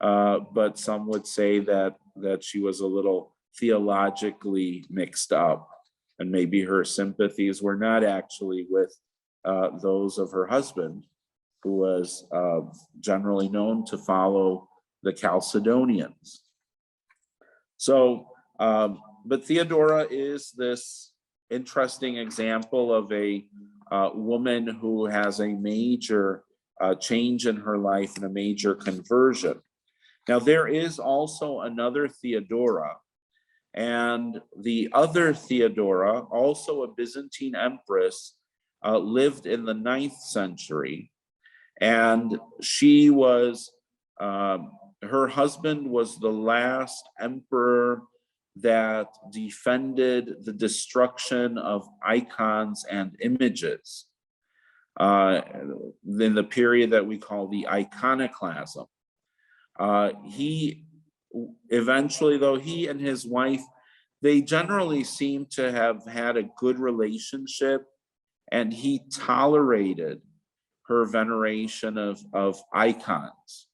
but some would say that she was a little theologically mixed up, and maybe her sympathies were not actually with those of her husband, who was generally known to follow the Chalcedonians. So, but Theodora is this interesting example of a woman who has a major change in her life and a major conversion. Now, there is also another Theodora, and the other Theodora, also a Byzantine empress, lived in the 9th century, and she was, her husband was the last emperor that defended the destruction of icons and images in the period that we call the iconoclasm. He eventually, though, he and his wife, they generally seem to have had a good relationship, and he tolerated her veneration of icons.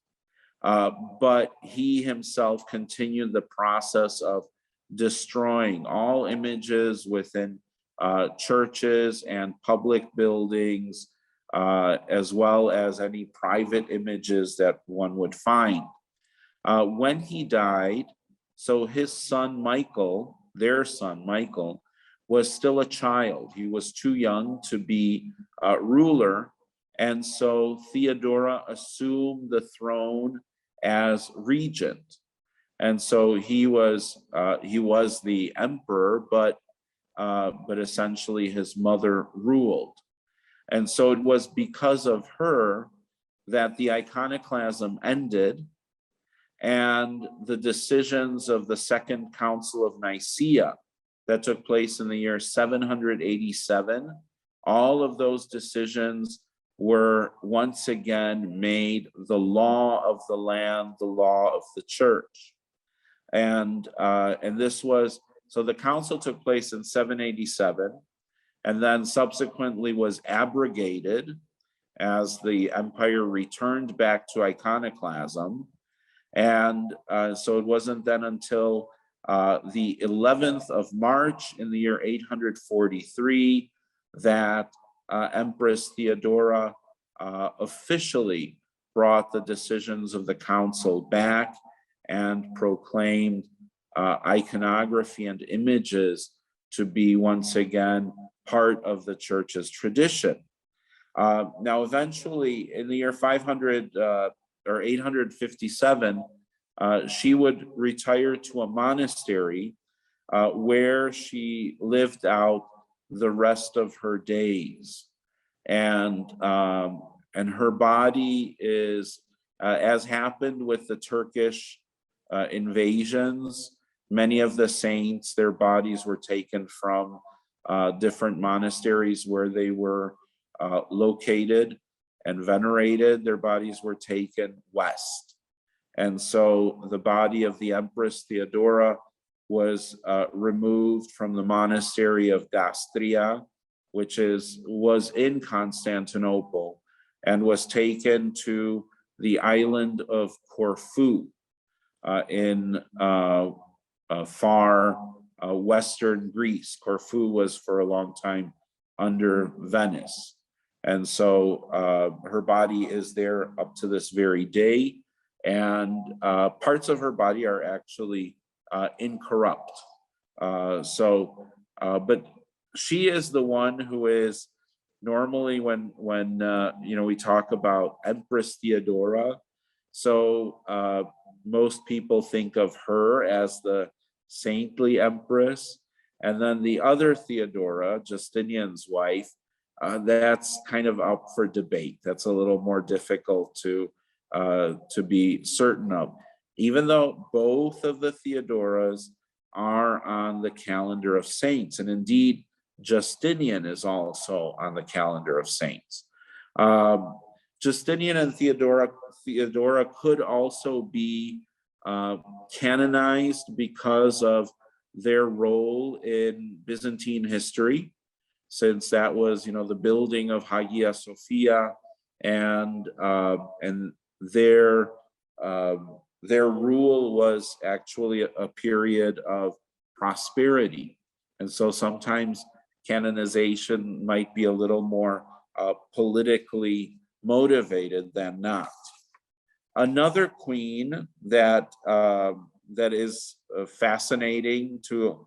But he himself continued the process of destroying all images within churches and public buildings, as well as any private images that one would find. When he died, so his son Michael, their son Michael, was still a child. He was too young to be ruler, and so Theodora assumed the throne as regent. And so he was the emperor, but essentially his mother ruled. And so it was because of her that the iconoclasm ended, and the decisions of the Second Council of Nicaea that took place in the year 787, all of those decisions were once again made the law of the land, the law of the church. And this was, so the council took place in 787, and then subsequently was abrogated as the empire returned back to iconoclasm. And so it wasn't then until the 11th of March in the year 843 that Empress Theodora officially brought the decisions of the council back and proclaimed iconography and images to be once again part of the church's tradition. Now, eventually, in the year 500 or 857, she would retire to a monastery where she lived out the rest of her days. And her body is, as happened with the Turkish invasions, many of the saints, their bodies were taken from different monasteries where they were located and venerated. Their bodies were taken west. And so the body of the Empress Theodora was removed from the monastery of Gastria, which was in Constantinople, and was taken to the island of Corfu in far western Greece. Corfu was for a long time under Venice. And so her body is there up to this very day, and parts of her body are actually incorrupt. But she is the one who is normally when we talk about Empress Theodora, so most people think of her as the saintly empress, and then the other Theodora, Justinian's wife, that's kind of up for debate. That's a little more difficult to be certain of, even though both of the Theodoras are on the calendar of saints, and indeed Justinian is also on the calendar of saints. Justinian and Theodora could also be canonized because of their role in Byzantine history, since that was, the building of Hagia Sophia, and their rule was actually a period of prosperity. And so sometimes canonization might be a little more politically motivated than not. Another queen that is fascinating to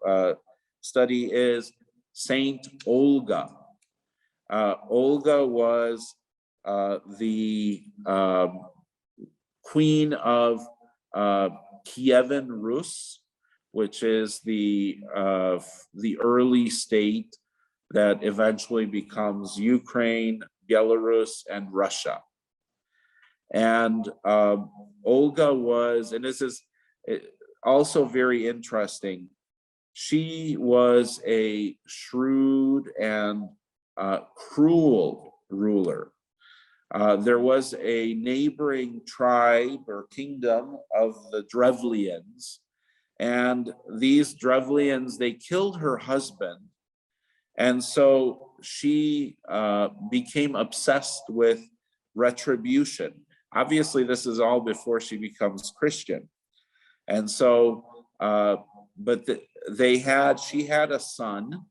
study is Saint Olga. Olga was the queen of Kievan Rus, which is the early state that eventually becomes Ukraine, Belarus, and Russia. And Olga was, and this is also very interesting, she was a shrewd and cruel ruler. There was a neighboring tribe or kingdom of the Drevlians, and these Drevlians, they killed her husband. And so she became obsessed with retribution. Obviously, this is all before she becomes Christian. And so, she had a son,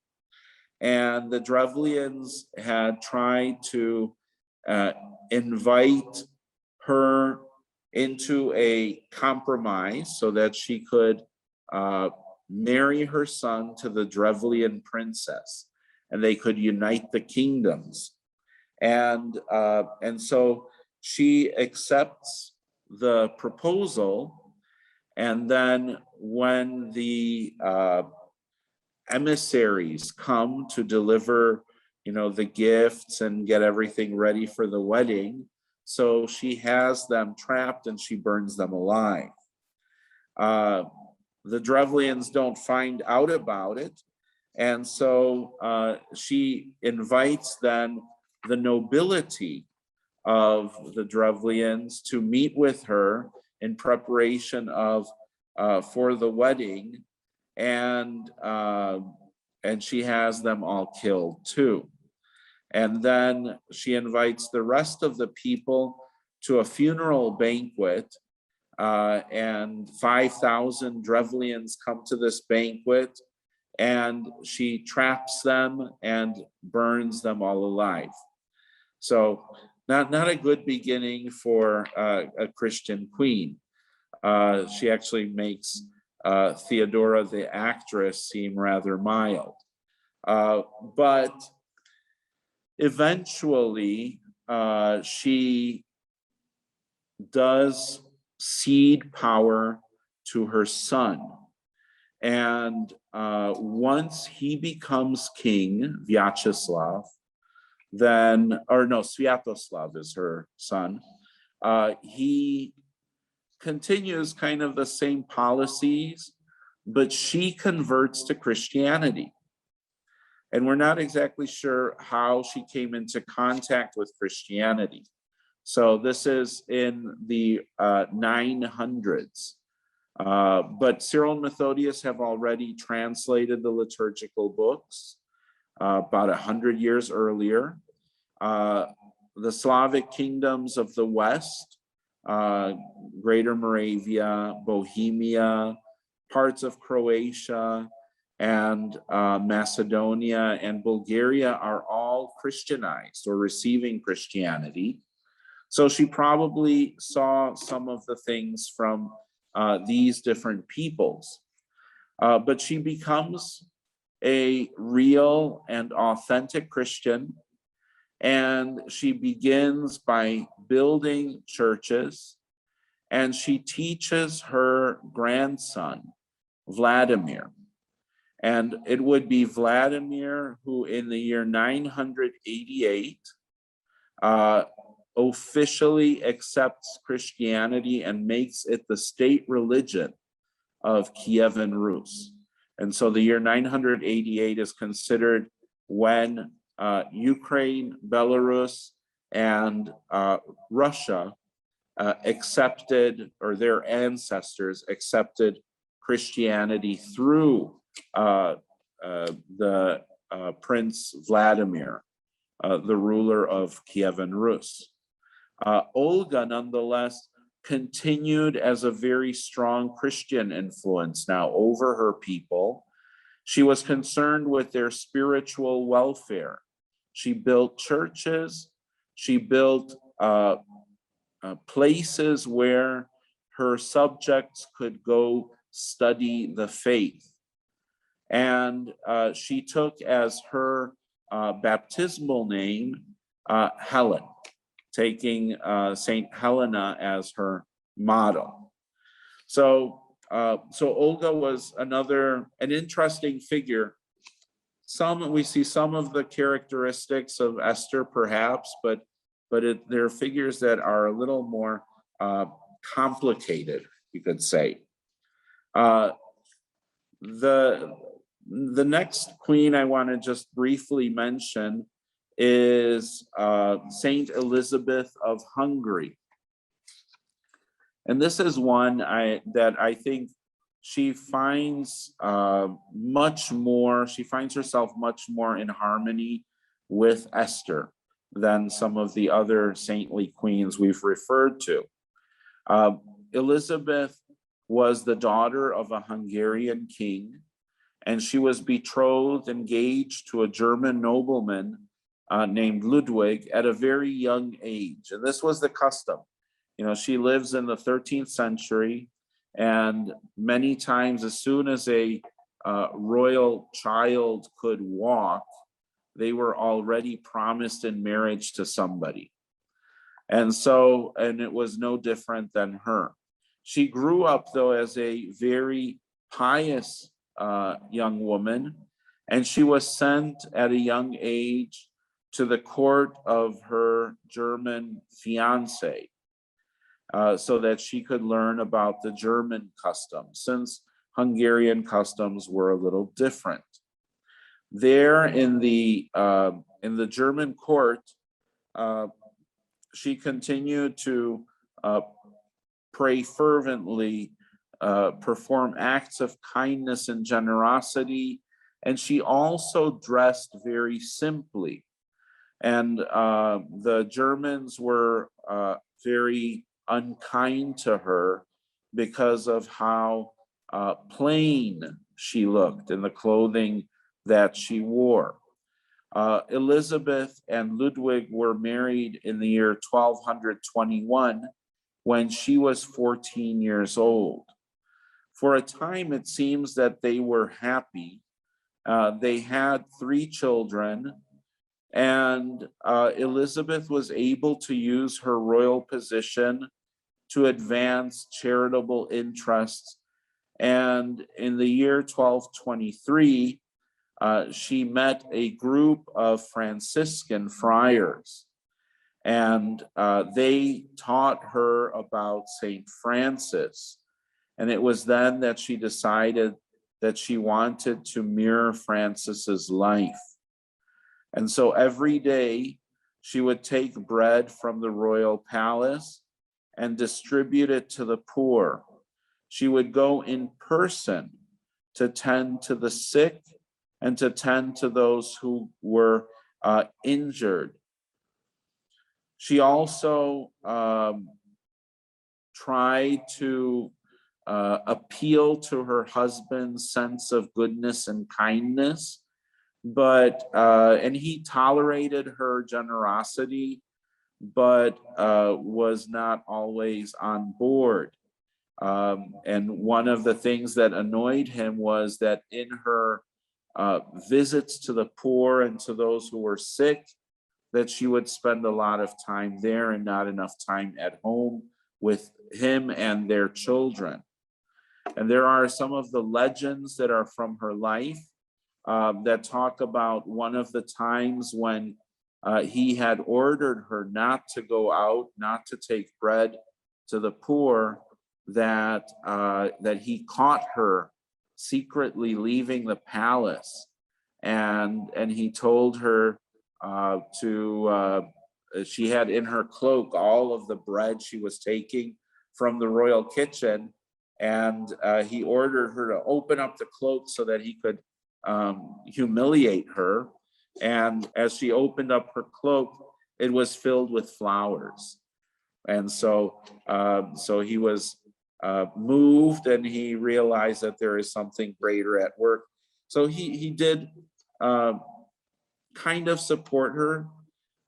and the Drevlians had tried to invite her into a compromise so that she could marry her son to the Drevlian princess, and they could unite the kingdoms. And so she accepts the proposal, and then when the emissaries come to deliver, the gifts and get everything ready for the wedding. So she has them trapped and she burns them alive. The Drevlians don't find out about it. And so she invites then the nobility of the Drevlians to meet with her in preparation of for the wedding, and she has them all killed too. And then she invites the rest of the people to a funeral banquet, and 5,000 Drevlians come to this banquet, and she traps them and burns them all alive. So not a good beginning for a Christian queen. She actually makes Theodora, the actress, seem rather mild. But eventually, she does cede power to her son. And once he becomes king, Vyacheslav, Sviatoslav is her son, he continues kind of the same policies, but she converts to Christianity. And we're not exactly sure how she came into contact with Christianity. So this is in the 900s. But Cyril and Methodius have already translated the liturgical books about 100 years earlier. The Slavic kingdoms of the West, Greater Moravia, Bohemia, parts of Croatia, and Macedonia and Bulgaria are all Christianized or receiving Christianity. So she probably saw some of the things from these different peoples. But she becomes a real and authentic Christian, and she begins by building churches, and she teaches her grandson, Vladimir. And it would be Vladimir who, in the year 988, officially accepts Christianity and makes it the state religion of Kievan Rus. And so the year 988 is considered when Ukraine, Belarus, and Russia accepted, or their ancestors accepted, Christianity through the Prince Vladimir, the ruler of Kievan Rus. Olga, nonetheless, continued as a very strong Christian influence now over her people. She was concerned with their spiritual welfare. She built churches. She built places where her subjects could go study the faith. And she took as her baptismal name Helen, taking Saint Helena as her model. So Olga was an interesting figure. We see some of the characteristics of Esther, perhaps, but there are figures that are a little more complicated, you could say. The next queen I want to just briefly mention is Saint Elizabeth of Hungary. And this is one that I think she finds herself much more in harmony with Esther than some of the other saintly queens we've referred to. Elizabeth was the daughter of a Hungarian king, and she was engaged to a German nobleman named Ludwig at a very young age. And this was the custom. She lives in the 13th century, and many times as soon as a royal child could walk, they were already promised in marriage to somebody. And it was no different than her. She grew up, though, as a very pious young woman, and she was sent at a young age to the court of her German fiance, so that she could learn about the German customs, since Hungarian customs were a little different. There in the German court, she continued to pray fervently, perform acts of kindness and generosity, and she also dressed very simply. And the Germans were very unkind to her because of how plain she looked in the clothing that she wore. Elizabeth and Ludwig were married in the year 1221 when she was 14 years old. For a time, it seems that they were happy. They had 3 children, and Elizabeth was able to use her royal position to advance charitable interests. And in the year 1223, she met a group of Franciscan friars, and they taught her about Saint Francis. And it was then that she decided that she wanted to mirror Francis's life. And so every day she would take bread from the royal palace and distribute it to the poor. She would go in person to tend to the sick and to tend to those who were injured. She also tried to appeal to her husband's sense of goodness and kindness, but and he tolerated her generosity, but was not always on board. And one of the things that annoyed him was that in her visits to the poor and to those who were sick, that she would spend a lot of time there and not enough time at home with him and their children. And there are some of the legends that are from her life that talk about one of the times when he had ordered her not to go out, not to take bread to the poor, that he caught her secretly leaving the palace, and he told her she had in her cloak all of the bread she was taking from the royal kitchen, and he ordered her to open up the cloak so that he could humiliate her. And as she opened up her cloak, it was filled with flowers. And so he was moved, and he realized that there is something greater at work. So he did kind of support her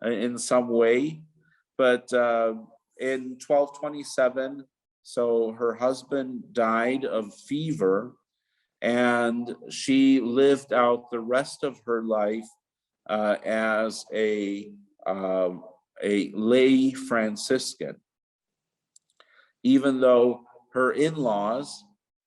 in some way, but in 1227, so her husband died of fever, and she lived out the rest of her life as a lay Franciscan, even though her in-laws,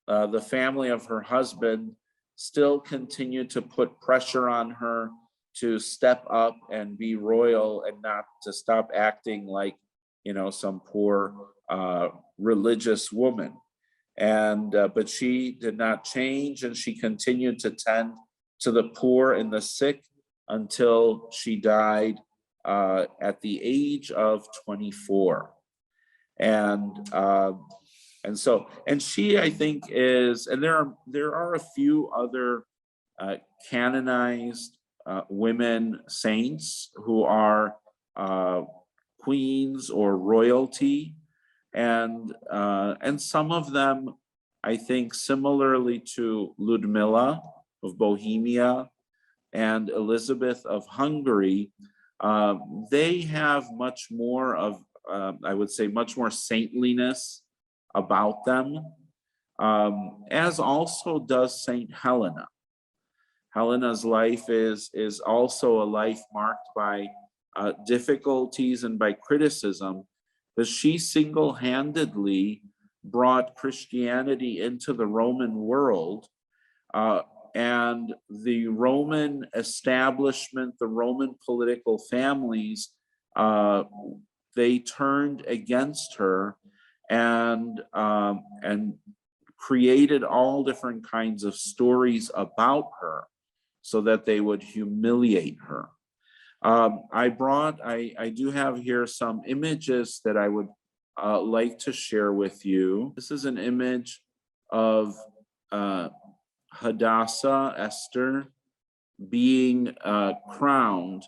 the family of her husband, still continued to put pressure on her to step up and be royal and not to stop acting like, some poor religious woman. And but she did not change, and she continued to tend to the poor and the sick until she died at the age of 24. And she, I think, is, and there are a few other canonized women saints who are queens or royalty, and some of them, I think, similarly to Ludmila of Bohemia and Elizabeth of Hungary, they have much more of, I would say, much more saintliness about them, as also does Saint Helena. Helena's life is also a life marked by difficulties and by criticism, but she single-handedly brought Christianity into the Roman world and the Roman establishment, the Roman political families, they turned against her and created all different kinds of stories about her so that they would humiliate her. I do have here some images that I would like to share with you. This is an image of Hadassah, Esther, being crowned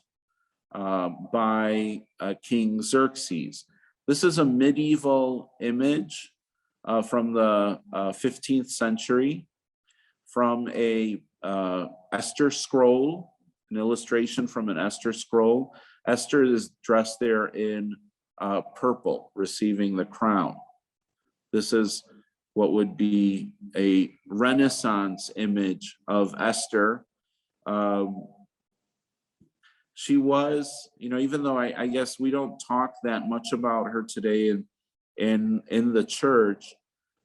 by King Xerxes. This is a medieval image from the 15th century, from a Esther scroll, an illustration from an Esther scroll. Esther is dressed there in purple, receiving the crown. This is what would be a Renaissance image of Esther. She was, even though I guess we don't talk that much about her today in the church,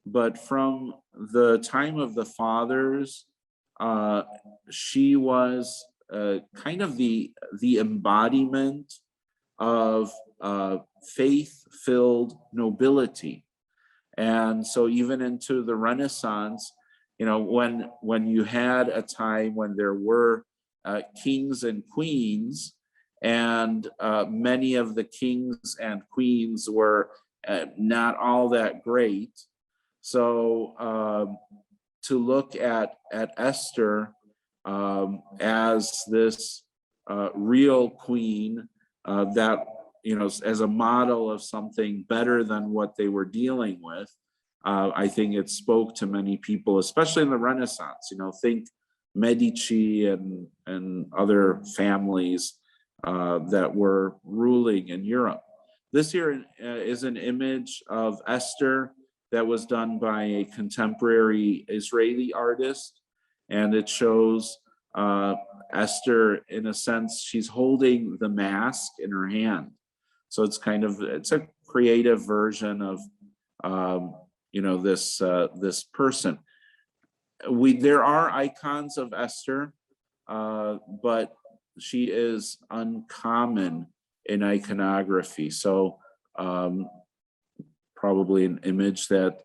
but from the time of the fathers, she was kind of the embodiment of faith-filled nobility. And so even into the Renaissance, when you had a time when there were kings and queens, and many of the kings and queens were not all that great. So to look at Esther as this real queen that, as a model of something better than what they were dealing with, I think it spoke to many people, especially in the Renaissance. Think Medici and other families that were ruling in Europe. This here is an image of Esther that was done by a contemporary Israeli artist, and it shows Esther, in a sense, she's holding the mask in her hand. So it's a creative version of this person. There are icons of Esther, but she is uncommon in iconography. So probably an image that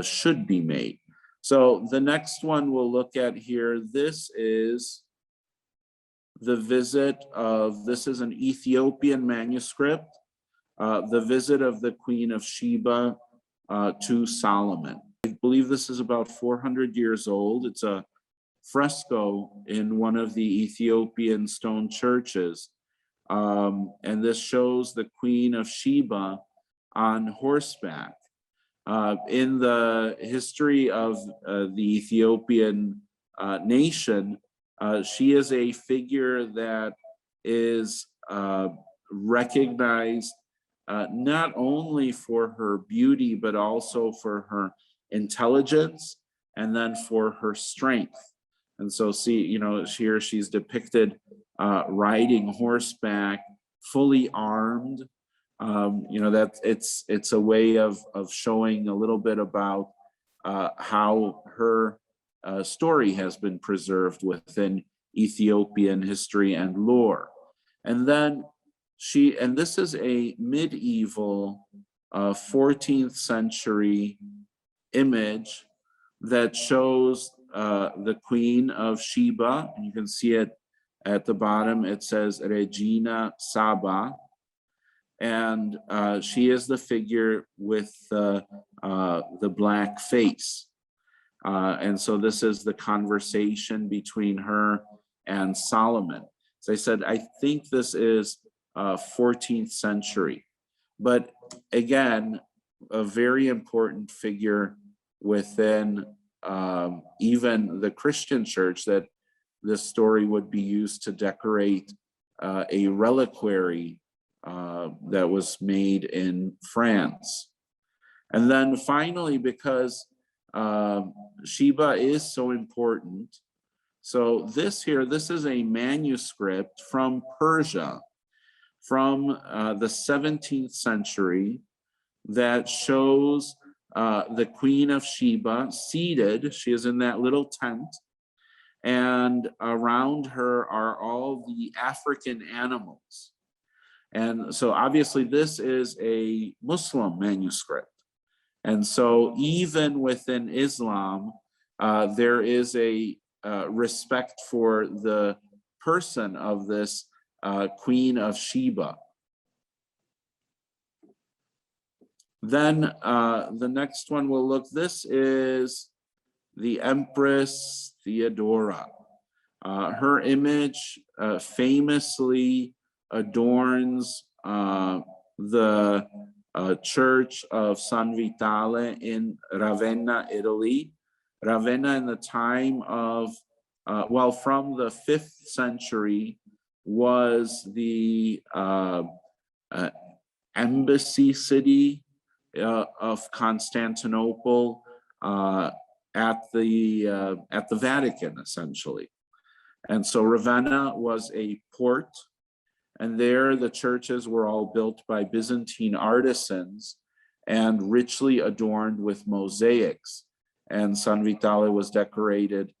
should be made. So the next one we'll look at here, this is the visit of, this is an Ethiopian manuscript, the visit of the Queen of Sheba to Solomon. I believe this is about 400 years old. It's a fresco in one of the Ethiopian stone churches. And this shows the Queen of Sheba on horseback. In the history of the Ethiopian nation, she is a figure that is recognized not only for her beauty, but also for her intelligence and then for her strength. And so here she's depicted riding horseback, fully armed. That it's a way of showing a little bit about how her story has been preserved within Ethiopian history and lore. And then this is a medieval 14th century image that shows the Queen of Sheba, and you can see it at the bottom. It says Regina Saba, and she is the figure with the black face. And so this is the conversation between her and Solomon. As I said, I think this is 14th century, but again, a very important figure within even the Christian church, that this story would be used to decorate a reliquary that was made in France. And then finally, because Sheba is so important, so this is a manuscript from Persia, from the 17th century, that shows the Queen of Sheba seated. She is in that little tent, and around her are all the African animals. And so obviously this is a Muslim manuscript. And so even within Islam, there is a respect for the person of this Queen of Sheba. Then the next one we'll look, this is the Empress Theodora. Her image famously adorns the church of San Vitale in Ravenna, Italy. Ravenna in the time of, from the 5th century was the embassy city of Constantinople at the Vatican, essentially. And so Ravenna was a port, and there the churches were all built by Byzantine artisans and richly adorned with mosaics. And San Vitale was decorated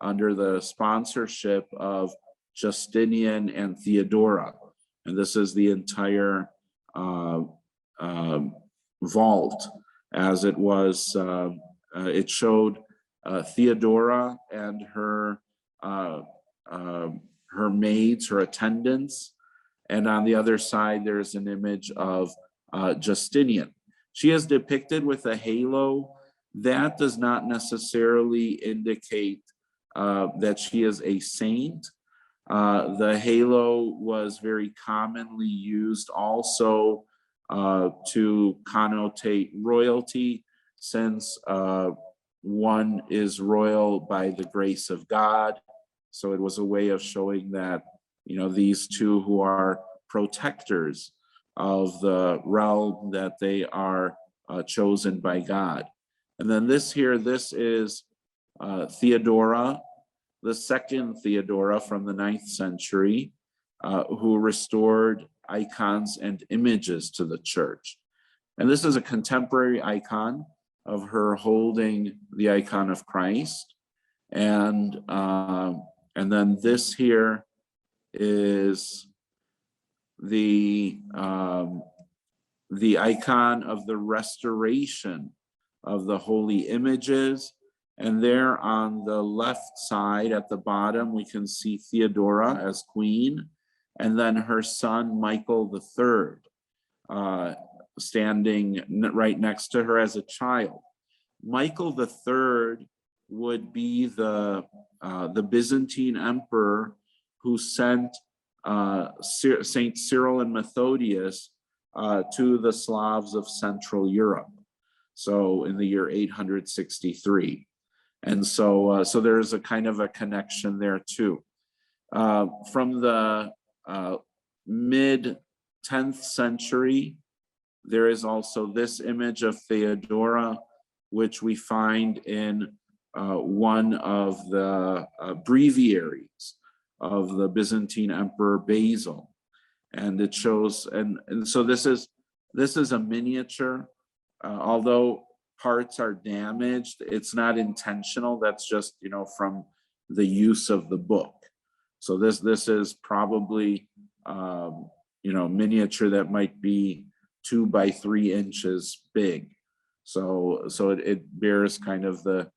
under the sponsorship of Justinian and Theodora. And this is the entire vault, as it was. It showed Theodora and her maids, her attendants, and on the other side there's an image of Justinian. She is depicted with a halo. That does not necessarily indicate that she is a saint. The halo was very commonly used also to connotate royalty, since one is royal by the grace of God. So it was a way of showing that, these two who are protectors of the realm, that they are chosen by God. And then this is Theodora, the second Theodora from the 9th century, who restored icons and images to the church. And this is a contemporary icon of her holding the icon of Christ. And then this here is the icon of the restoration of the holy images. And there on the left side at the bottom, we can see Theodora as queen, and then her son, Michael III, standing right next to her as a child. Michael III would be the Byzantine emperor who sent Saint Cyril and Methodius to the Slavs of Central Europe. So in the year 863. And so there's a kind of a connection there too. From the mid 10th century, there is also this image of Theodora, which we find in one of the breviaries of the Byzantine Emperor Basil. And it shows, and so this is a miniature, although parts are damaged, it's not intentional. That's just, from the use of the book. So this is probably, miniature that might be 2 by 3 inches big. So it bears kind of the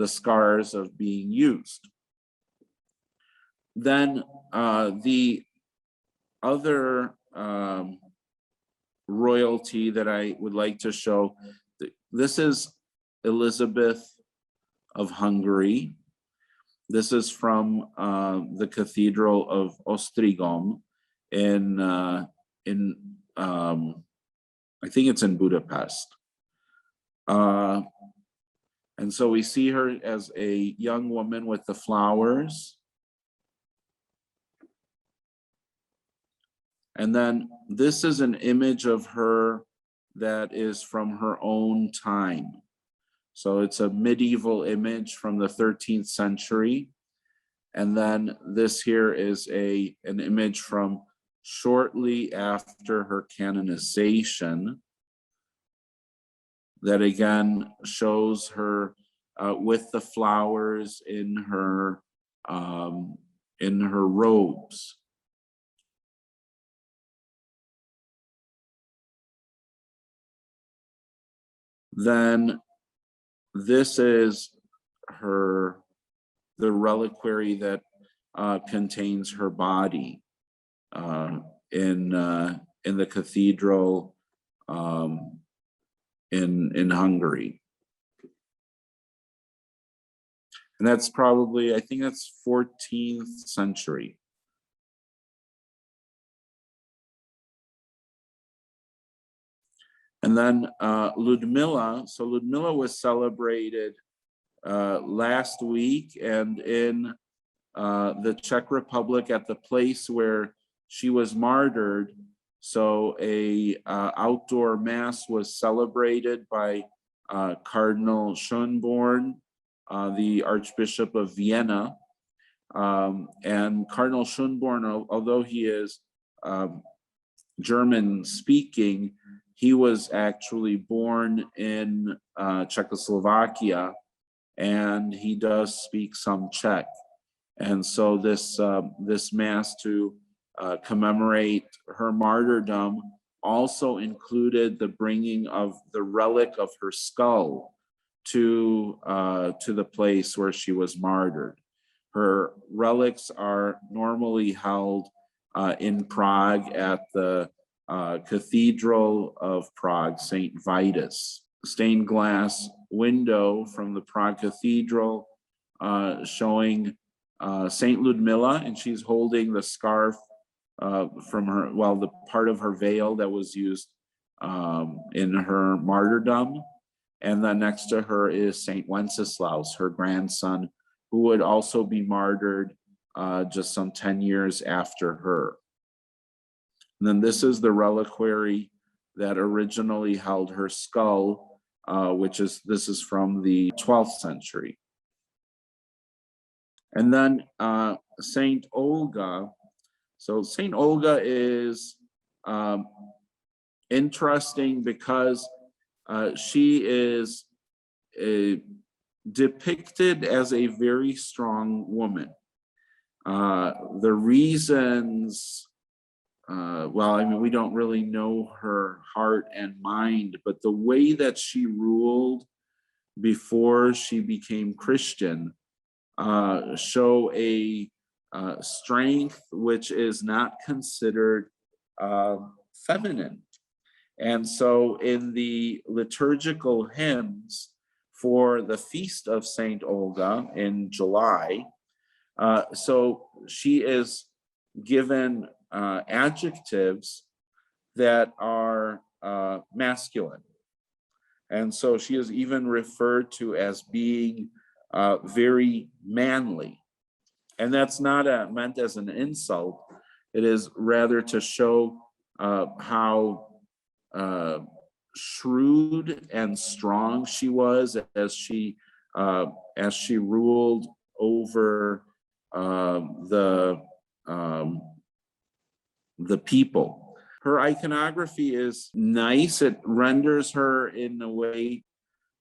scars of being used. Then the other royalty that I would like to show, this is Elizabeth of Hungary. This is from the Cathedral of Ostrigom in I think it's in Budapest. And so we see her as a young woman with the flowers. And then this is an image of her that is from her own time. So it's a medieval image from the 13th century. And then this here is an image from shortly after her canonization that again shows her with the flowers in her robes. Then this is the reliquary that contains her body in the cathedral in Hungary. And that's probably, I think that's 14th century. And then Ludmila. So Ludmila was celebrated last week, and in the Czech Republic at the place where she was martyred. So a outdoor mass was celebrated by Cardinal Schönborn, the Archbishop of Vienna. And Cardinal Schönborn, although he is German speaking, he was actually born in Czechoslovakia, and he does speak some Czech. And so this mass to commemorate her martyrdom also included the bringing of the relic of her skull to the place where she was martyred. Her relics are normally held in Prague at the Cathedral of Prague, St. Vitus. Stained glass window from the Prague Cathedral showing Saint Ludmila, and she's holding the scarf from her, well, the part of her veil that was used in her martyrdom. And then next to her is Saint Wenceslaus, her grandson, who would also be martyred just some 10 years after her. And then this is the reliquary that originally held her skull, this is from the 12th century. And then Saint Olga. So Saint Olga is interesting because she is depicted as a very strong woman. The reasons, well, I mean, we don't really know her heart and mind, but the way that she ruled before she became Christian show a strength which is not considered feminine. And so in the liturgical hymns for the feast of Saint Olga in July, so she is given adjectives that are masculine. And so she is even referred to as being very manly. And that's not meant as an insult. It is rather to show how shrewd and strong she was as she ruled over the people. Her iconography is nice. It renders her in a way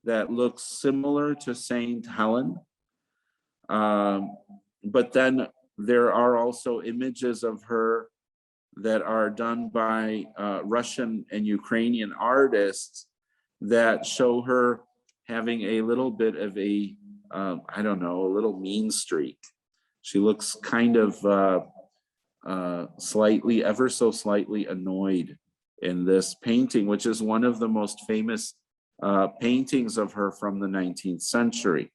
that looks similar to Saint Helen. But then there are also images of her that are done by Russian and Ukrainian artists that show her having a little bit of a, I don't know, a little mean streak. She looks kind of slightly, ever so slightly annoyed in this painting, which is one of the most famous paintings of her from the 19th century.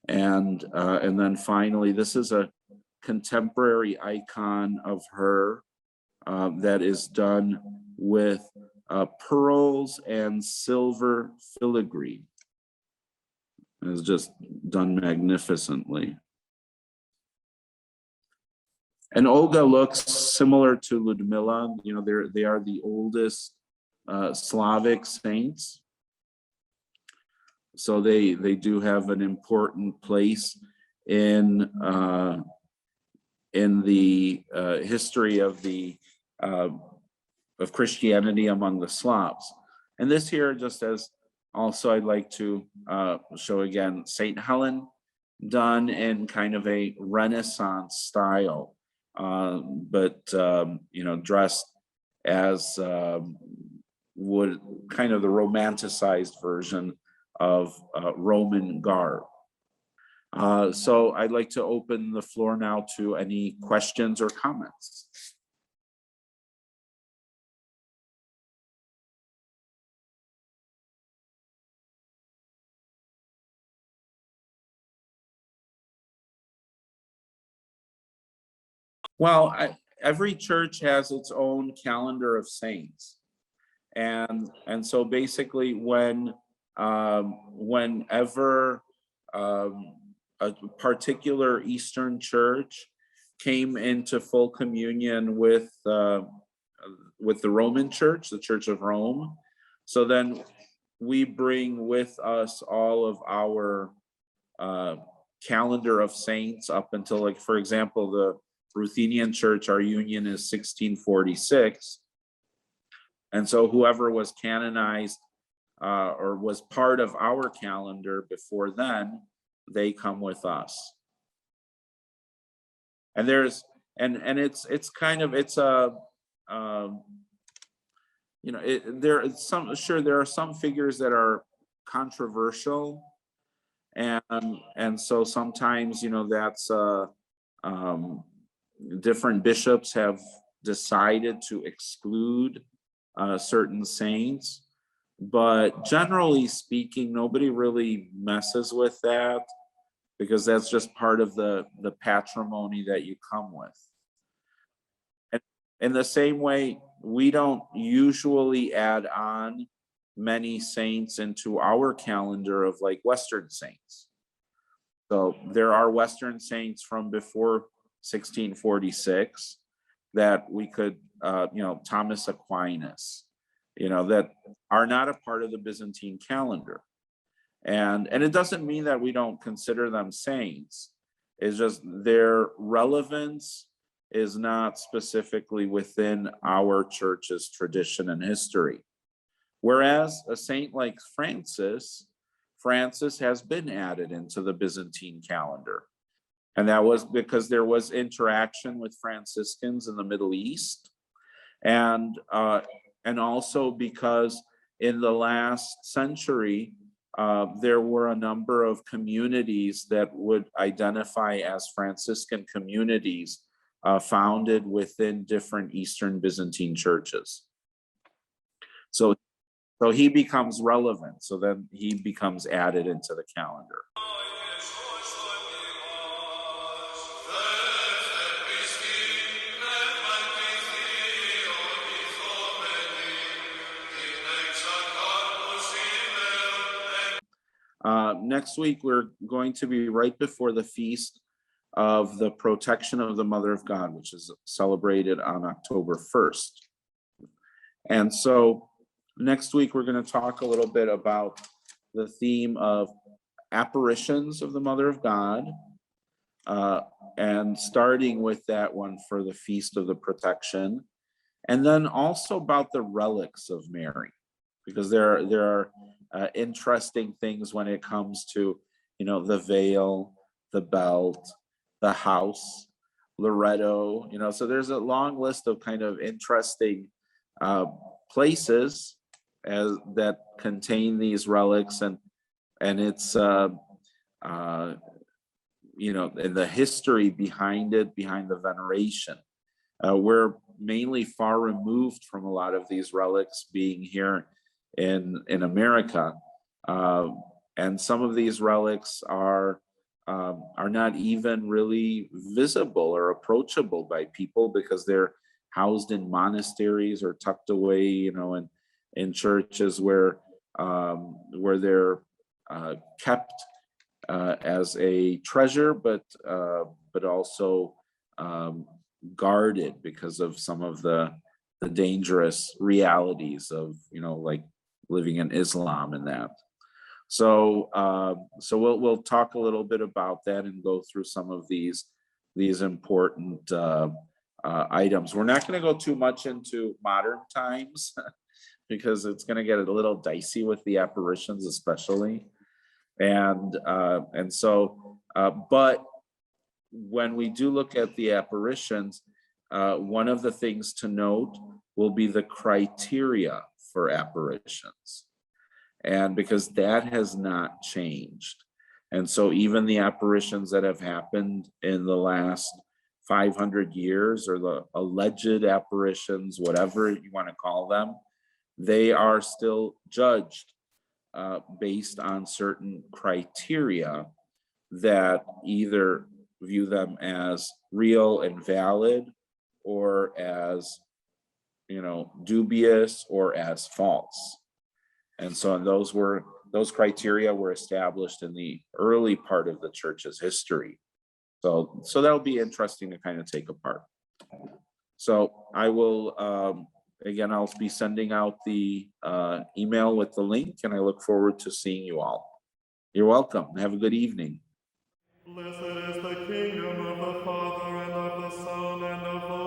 And then finally, this is a contemporary icon of her that is done with pearls and silver filigree. It's just done magnificently. And Olga looks similar to Ludmila. You know, they are the oldest Slavic saints. So they do have an important place in the history of Christianity among the Slavs. And this here, just as Also, I'd like to show again Saint Helen, done in kind of a Renaissance style, but dressed as would kind of the romanticized version of Roman garb. So I'd like to open the floor now to any questions or comments. Well, every church has its own calendar of saints, and so basically, whenever a particular Eastern church came into full communion with the Roman Church, the Church of Rome, so then we bring with us all of our calendar of saints up until, like, for example, the Ruthenian Church, our union is 1646. And so whoever was canonized or was part of our calendar before then, they come with us. And there's, it's kind of, it's a, there are some figures that are controversial. And so sometimes, that's different bishops have decided to exclude certain saints, but generally speaking, nobody really messes with that, because that's just part of the patrimony that you come with. And in the same way, we don't usually add on many saints into our calendar of like Western saints. So there are Western saints from before 1646 that we could, Thomas Aquinas, that are not a part of the Byzantine calendar. And it doesn't mean that we don't consider them saints. It's just their relevance is not specifically within our church's tradition and history. Whereas a saint like Francis has been added into the Byzantine calendar. And that was because there was interaction with Franciscans in the Middle East. And also because in the last century, there were a number of communities that would identify as Franciscan communities founded within different Eastern Byzantine churches. So he becomes relevant. So then he becomes added into the calendar. Next week, we're going to be right before the feast of the Protection of the Mother of God, which is celebrated on October 1st. And so next week, we're going to talk a little bit about the theme of apparitions of the Mother of God, and starting with that one for the Feast of the Protection, and then also about the relics of Mary, because there are interesting things when it comes to, the veil, the belt, the house, Loretto, so there's a long list of kind of interesting places that contain these relics, and it's and the history behind it, behind the veneration. We're mainly far removed from a lot of these relics being here in America, and some of these relics are not even really visible or approachable by people because they're housed in monasteries or tucked away, in churches where they're kept as a treasure, but also guarded because of some of the dangerous realities of, like living in Islam and that. So we'll talk a little bit about that and go through some of these important items. We're not going to go too much into modern times because it's going to get a little dicey with the apparitions, especially. And but when we do look at the apparitions, one of the things to note will be the criteria for apparitions. And because that has not changed. And so even the apparitions that have happened in the last 500 years, or the alleged apparitions, whatever you want to call them, they are still judged based on certain criteria that either view them as real and valid, or as, dubious, or as false. And so those criteria were established in the early part of the church's history. So that'll be interesting to kind of take apart. So I will, again, I'll be sending out the email with the link, and I look forward to seeing you all. You're welcome. Have a good evening. Blessed is the kingdom of the Father, and of the Son, and of the